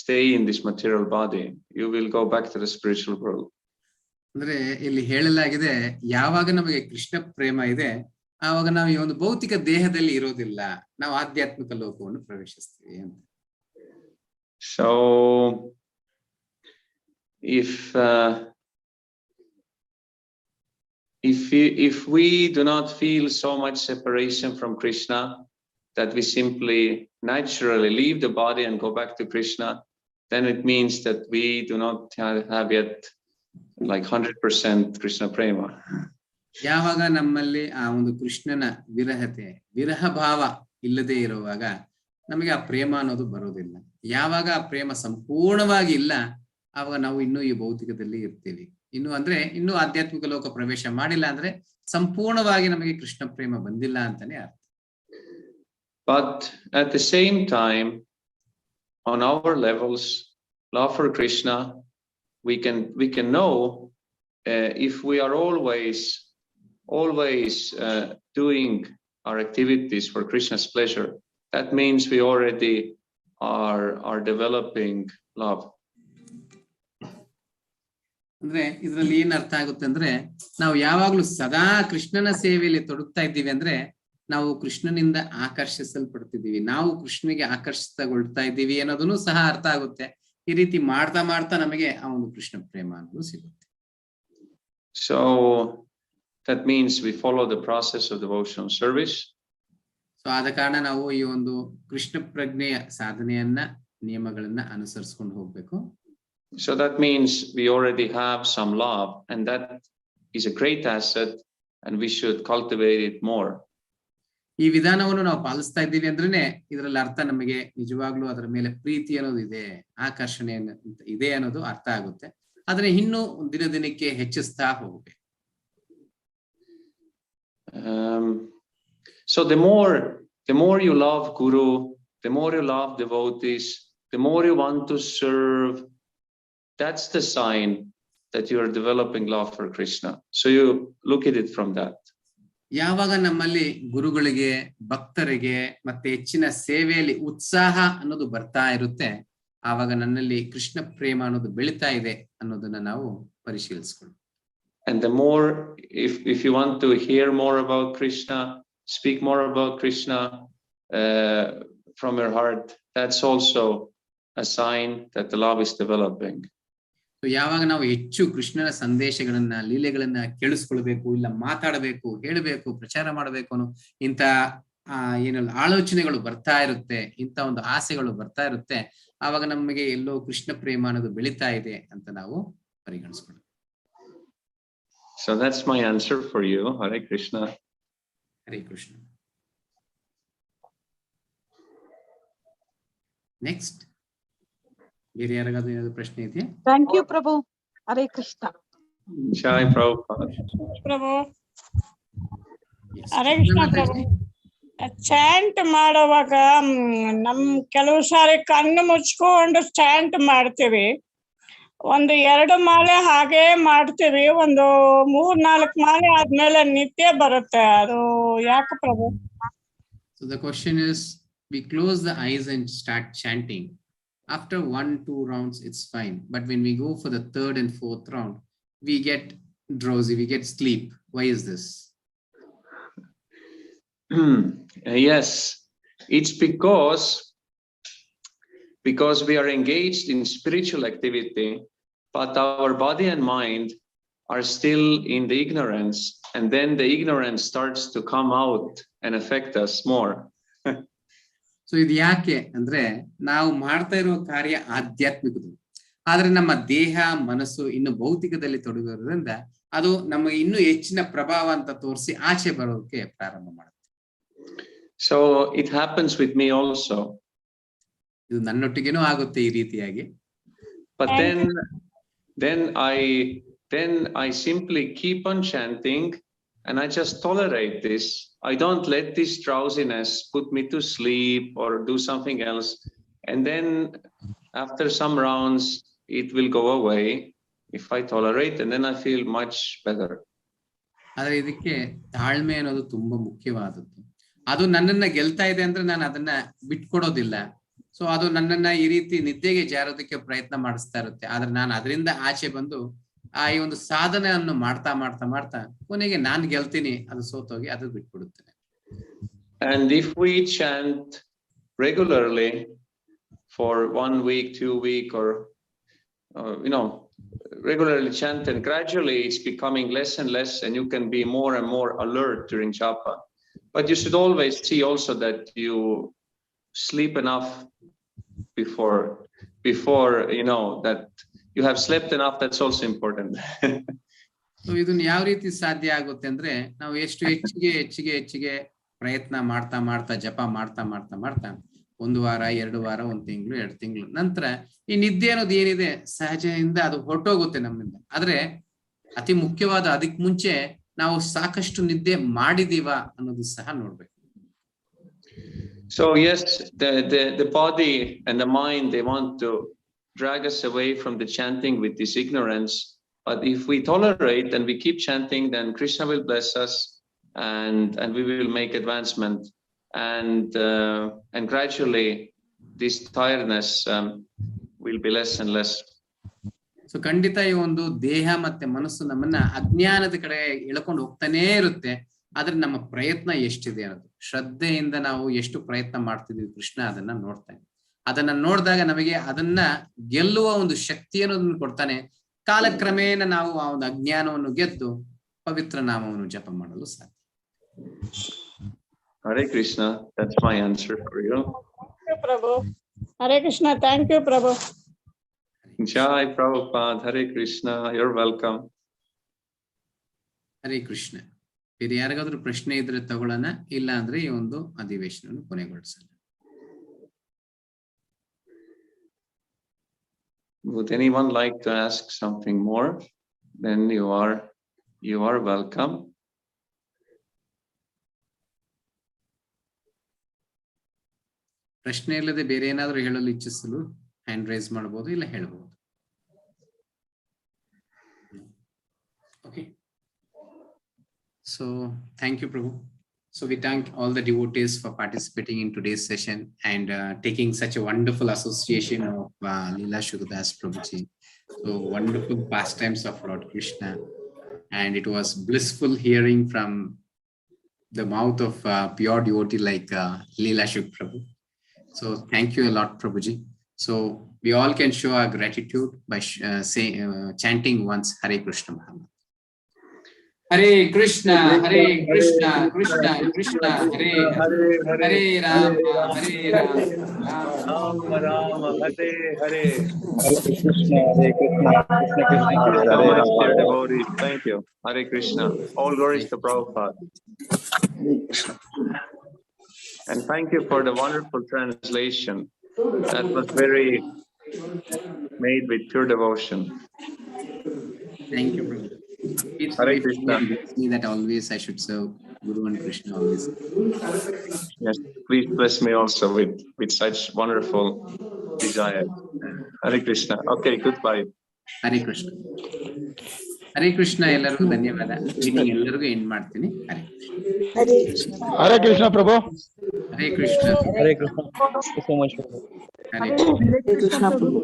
stay in this material body. You will go back to the spiritual world. ಅಂದ್ರೆ ಇಲ್ಲಿ ಹೇಳಲಾಗಿದೆ, ಯಾವಾಗ ನಮಗೆ ಕೃಷ್ಣ ಪ್ರೇಮ ಇದೆ ಆವಾಗ ನಾವು ಈ ಒಂದು ಭೌತಿಕ ದೇಹದಲ್ಲಿ ಇರೋದಿಲ್ಲ, ನಾವು ಆಧ್ಯಾತ್ಮಿಕ ಲೋಕವನ್ನು ಪ್ರವೇಶಿಸ್ತೀವಿ ಅಂತ. So if we do not feel so much separation from Krishna that we simply naturally leave the body and go back to Krishna, then it means that we do not have yet like 100% Krishna Prema. ಯಾವಾಗ ನಮ್ಮಲ್ಲಿ ಆ ಒಂದು ಕೃಷ್ಣನ ವಿರಹ ಭಾವ ಇಲ್ಲದೆ ಇರುವಾಗ ನಮಗೆ ಆ ಪ್ರೇಮ ಅನ್ನೋದು ಬರೋದಿಲ್ಲ. ಯಾವಾಗ ಆ ಪ್ರೇಮ ಸಂಪೂರ್ಣವಾಗಿ ಇಲ್ಲ ಆವಾಗ ನಾವು ಇನ್ನೂ ಈ ಭೌತಿಕದಲ್ಲಿ ಇರ್ತೀವಿ. ಇನ್ನು ಆಧ್ಯಾತ್ಮಿಕ ಲೋಕ ಪ್ರವೇಶ ಮಾಡಿಲ್ಲ ಅಂದ್ರೆ ಸಂಪೂರ್ಣವಾಗಿ ನಮಗೆ ಕೃಷ್ಣ ಪ್ರೇಮ ಬಂದಿಲ್ಲ ಅಂತಾನೆ ಅರ್ಥ. But at the same time, on our levels, love for Krishna, we can know if we are always doing our activities for Krishna's pleasure. That means we already are developing love. ಅಂದ್ರೆ ಇದ್ರಲ್ಲಿ ಏನ್ ಅರ್ಥ ಆಗುತ್ತೆ ಅಂದ್ರೆ, ನಾವು ಯಾವಾಗ್ಲೂ ಸದಾ ಕೃಷ್ಣನ ಸೇವೆಯಲ್ಲಿ ತೊಡಗ್ತಾ ಇದ್ದೀವಿ ಅಂದ್ರೆ ನಾವು ಕೃಷ್ಣನಿಂದ ಆಕರ್ಷಿಸಲ್ಪಡ್ತಿದ್ದೀವಿ, ನಾವು ಕೃಷ್ಣನಿಗೆ ಆಕರ್ಷಿತಗೊಳ್ತಾ ಇದ್ದೀವಿ ಅನ್ನೋದನ್ನು ಸಹ ಅರ್ಥ ಆಗುತ್ತೆ. ಈ ರೀತಿ ಮಾಡ್ತಾ ಮಾಡ್ತಾ ನಮಗೆ ಆ ಒಂದು ಕೃಷ್ಣ ಪ್ರೇಮ ಅನ್ನೋದು ಸಿಗುತ್ತೆ. So that means we follow the process of devotional service. So ಆದ ಕಾರಣ ನಾವು ಈ ಒಂದು ಕೃಷ್ಣ ಪ್ರಜ್ಞೆಯ ಸಾಧನೆಯನ್ನ ನಿಯಮಗಳನ್ನ ಅನುಸರಿಸಿಕೊಂಡು ಹೋಗ್ಬೇಕು. So that means we already have some love, and that is a great asset, and we should cultivate it more. ಈ ವಿಧಾನವನ್ನು ನಾವು ಪಾಲಿಸ್ತಾ ಇದ್ದೀವಿ ಅಂದ್ರೇನೆ ಇದರಲ್ಲಿ ಅರ್ಥ ನಮಗೆ ನಿಜವಾಗ್ಲೂ ಅದರ ಮೇಲೆ ಪ್ರೀತಿ ಅನ್ನೋದು ಇದೆ, ಆಕರ್ಷಣೆ ಇದೆ ಅನ್ನೋದು ಅರ್ಥ ಆಗುತ್ತೆ. ಆದ್ರೆ ಇನ್ನು ದಿನ ದಿನಕ್ಕೆ ಹೆಚ್ಚಿಸ್ತಾ ಹೋಗ್ಬೇಕು. So the more you love Guru, the more you love devotees, the more you want to serve, that's the sign that you are developing love for Krishna. So you look at it from that. ಯಾವಾಗ ನಮ್ಮಲ್ಲಿ ಗುರುಗಳಿಗೆ, ಭಕ್ತರಿಗೆ ಮತ್ತೆ ಹೆಚ್ಚಿನ ಸೇವೆಯಲ್ಲಿ ಉತ್ಸಾಹ ಅನ್ನೋದು ಬರ್ತಾ ಇರುತ್ತೆ, ಆವಾಗ ನನ್ನಲ್ಲಿ ಕೃಷ್ಣ ಪ್ರೇಮ ಅನ್ನೋದು ಬೆಳೀತಾ ಇದೆ ಅನ್ನೋದನ್ನ ನಾವು ಪರಿಶೀಲಿಸ್ಕೊಳ್ಳಿ. And the more, if you want to hear more about Krishna, speak more about Krishna from your heart, that's also a sign that the love is developing. ಯಾವಾಗ ನಾವು ಹೆಚ್ಚು ಕೃಷ್ಣನ ಸಂದೇಶಗಳನ್ನ, ಲೀಲೆಗಳನ್ನ ಕೇಳಿಸ್ಕೊಳ್ಬೇಕು, ಇಲ್ಲ ಮಾತಾಡಬೇಕು, ಹೇಳಬೇಕು, ಪ್ರಚಾರ ಮಾಡಬೇಕು ಅನ್ನೋ ಇಂಥ ಏನೆಲ್ಲ ಆಲೋಚನೆಗಳು ಬರ್ತಾ ಇರುತ್ತೆ, ಇಂಥ ಒಂದು ಆಸೆಗಳು ಬರ್ತಾ ಇರುತ್ತೆ, ಆವಾಗ ನಮಗೆ ಎಲ್ಲೋ ಕೃಷ್ಣ ಪ್ರೇಮ ಅನ್ನೋದು ಬೆಳೀತಾ ಇದೆ ಅಂತ ನಾವು ಪರಿಗಣಿಸ್ಕೊಳ್ಳೋಣ. So that's my answer for you. Hare Krishna. Hare Krishna. Next. ಬೇರೆ ಯಾರಿಗಾದ್ರೂ ಏನಾದ್ರು ಪ್ರಶ್ನೆ ಇದೆಯಾ? Thank you Prabhu. Hare Krishna. Jai Prabhupada. Prabhu Hare Krishna Prabhu. Chant ಮಾಡುವಾಗ ನಮ್ ಕೆಲವು ಸಾರಿ ಕಣ್ಣು ಮುಚ್ಕೊಂಡು ಚಾಂಟ್ ಮಾಡ್ತೀವಿ, 1-2 ಮಾಲೆ ಹಾಗೆ ಮಾಡ್ತೀವಿ, 3-4 ಮಾಲೆ ಆದ್ಮೇಲೆ ನಿದ್ದೆ ಬರುತ್ತೆ, ಅದು ಯಾಕೆ ಪ್ರಭು? So the question is, we close the eyes and start chanting. After 1-2 rounds, it's fine. But when we go for the 3rd and 4th round, we get drowsy, we get sleep. Why is this? Yes, it's because because we are engaged in spiritual activity, but our body and mind are still in the ignorance, and then the ignorance starts to come out and affect us more. So ಇದು ಯಾಕೆ ಅಂದ್ರೆ ನಾವು ಮಾಡ್ತಾ ಇರುವ ಕಾರ್ಯ ಆಧ್ಯಾತ್ಮಿಕದು, ಆದ್ರೆ ನಮ್ಮ ದೇಹ ಮನಸ್ಸು ಇನ್ನು ಭೌತಿಕದಲ್ಲಿ ತೊಡಗಿರೋದ್ರಿಂದ ಅದು ನಮಗೆ ಇನ್ನೂ ಹೆಚ್ಚಿನ ಪ್ರಭಾವ ಅಂತ ತೋರಿಸಿ ಆಚೆ ಬರೋದಕ್ಕೆ ಪ್ರಾರಂಭ ಮಾಡುತ್ತೆ. So it happens with me also. ಇದು ನನ್ನೊಟ್ಟಿಗೆನೂ ಆಗುತ್ತೆ ಈ ರೀತಿಯಾಗಿ. But then I simply keep on chanting, and I just tolerate this. I don't let this drowsiness put me to sleep or do something else. And then after some rounds, it will go away if I tolerate, and then I feel much better. ಆದ್ರೆ ಇದಕ್ಕೆ ತಾಳ್ಮೆ ಅನ್ನೋದು ತುಂಬಾ ಮುಖ್ಯವಾದದ್ದು. ಅದು ನನ್ನನ್ನ ಗೆಲ್ತಾ ಇದೆ ಅಂದ್ರೆ ನಾನು ಅದನ್ನ ಬಿಟ್ಕೊಡೋದಿಲ್ಲ. ಸೊ ಅದು ನನ್ನನ್ನ ಈ ರೀತಿ ನಿದ್ದೆಗೆ ಜಾರೋದಕ್ಕೆ ಪ್ರಯತ್ನ ಮಾಡಿಸ್ತಾ ಇರುತ್ತೆ. ಆದ್ರೆ ನಾನು ಅದರಿಂದ ಆಚೆ ಬಂದು ಈ ಒಂದು ಸಾಧನೆಯನ್ನು ಮಾಡ್ತಾ ಮಾಡ್ತಾ ಮಾಡ್ತಾ ಕೊನೆಗೆ ನಾನು ಗೆಲ್ತೀನಿ, ಅದು ಸೋತೋಗಿ ಅದು ಬಿಟ್ಬಿಡುತ್ತೇನೆ. And if we chant regularly for 1 week, 2 weeks, or regularly chant, and gradually it's becoming less and less, and you can be more and more alert during japa. But you should always see also that you sleep enough before that you have slept enough. That's also important. So ಇದನ್ನ ಯಾವ ರೀತಿ ಸಾಧ್ಯ ಆಗುತ್ತೆ ಅಂದ್ರೆ ನಾವು ಎಷ್ಟು ಹೆಚ್ಚಿಗೆ ಪ್ರಯತ್ನ ಮಾಡ್ತಾ ಮಾಡ್ತಾ ಜಪ ಮಾಡ್ತಾ ಮಾಡ್ತಾ ಮಾಡ್ತಾ 1 ವಾರ 2 ವಾರ 1 ತಿಂಗಳು 2 ತಿಂಗಳು ನಂತರ ಈ ನಿದ್ದೆ ಅನ್ನೋದು ಏನಿದೆ ಸಹಜದಿಂದ ಅದು ಹೊರಟೋಗುತ್ತೆ ನಮ್ಮಿಂದ. ಆದ್ರೆ ಅತಿ ಮುಖ್ಯವಾದ ಅದಕ್ಕೆ ಮುಂಚೆ ನಾವು ಸಾಕಷ್ಟು ನಿದ್ದೆ ಮಾಡಿದೀವಾ ಅನ್ನೋದು ಸಹ ನೋಡ್ಬೇಕು. So yes, the body and the mind, they want to drag us away from the chanting with this ignorance. But if we tolerate and we keep chanting, then Krishna will bless us, and we will make advancement, and gradually this tiredness will be less and less. So ಖಂಡಿತ ಈ ಒಂದು ದೇಹ ಮತ್ತೆ ಮನಸ್ಸು ನಮ್ಮನ್ನ ಅಜ್ಞಾನದ ಕಡೆ ಎಳ್ಕೊಂಡು ಹೋಗ್ತಾನೇ ಇರುತ್ತೆ. ಆದ್ರೆ ನಮ್ಮ ಪ್ರಯತ್ನ ಎಷ್ಟಿದೆ ಅನ್ನೋದು, ಶ್ರದ್ಧೆಯಿಂದ ನಾವು ಎಷ್ಟು ಪ್ರಯತ್ನ ಮಾಡ್ತಿದ್ವಿ ಕೃಷ್ಣ ಅದನ್ನ ನೋಡ್ತಾನೆ. ಅದನ್ನ ನೋಡಿದಾಗ ನಮಗೆ ಅದನ್ನ ಗೆಲ್ಲುವ ಒಂದು ಶಕ್ತಿ ಅನ್ನೋದನ್ನ ಕೊಡ್ತಾನೆ. ಕಾಲಕ್ರಮೇಣ ನಾವು ಆ ಒಂದು ಅಜ್ಞಾನವನ್ನು ಗೆದ್ದು ಪವಿತ್ರ ನಾಮವನ್ನು ಜಪ ಮಾಡಲು ಸಾಧ್ಯ. Hare Krishna, that's my answer for you. Thank you, Prabhu. Hare Krishna, thank you, Prabhu. Jai Prabhupada, Hare Krishna, you're welcome. Hare Krishna. ಬೇರೆ ಯಾರಿಗಾದ್ರೂ ಪ್ರಶ್ನೆ ಇದ್ರೆ ತಗೊಳ್ಳೋಣ, ಇಲ್ಲ ಅಂದ್ರೆ ಈ ಒಂದು ಅಧಿವೇಶನವನ್ನು ಕೊನೆಗೊಳಿಸೋಣ. Would anyone like to ask something more? Then you are welcome. ಪ್ರಶ್ನೆ ಇಲ್ಲದೆ ಬೇರೆ ಏನಾದ್ರೂ ಹೇಳಲು ಇಚ್ಛಿಸಲು ಹ್ಯಾಂಡ್ ರೈಸ್ ಮಾಡಬಹುದು, ಇಲ್ಲ ಹೇಳಬಹುದು. Okay. So thank you, Prabhu. So we thank all the devotees for participating in today's session and taking such a wonderful association of Lila Shukadas Prabhuji. So wonderful pastimes of Lord Krishna, and it was blissful hearing from the mouth of pure devotee like Lila Shuk Prabhu. So thank you a lot, Prabhuji. So we all can show our gratitude by chanting once Hare Krishna Mahamantra. Hare Krishna, Hare Krishna, Krishna Krishna, Hare Hare, Hare Rama, Hare Rama, Rama Rama, Hare Hare. Hare Krishna, Hare Krishna, Krishna Krishna, Thank you Hare so Hare. much, dear devotees. Thank you. Hare Krishna. All glories to Prabhupada. And thank you for the wonderful translation. That was very made with pure devotion. Thank you, Prabhu. It's Hare Krishna. me that always I should serve Guru and Krishna always. Yes, please bless me also with such wonderful desire. Hare Krishna. Okay, goodbye. Hare Krishna. Hare Krishna ಎಲ್ಲರಿಗೂ ಧನ್ಯವಾದ. Meeting ಎಲ್ಲರಿಗೂ end ಮಾಡ್ತೀನಿ. Hare Krishna. Hare Krishna, Prabhu. Hare Krishna. Hare Krishna. Thank you so much, Prabhu. Hare Hare Krishna Prabhu.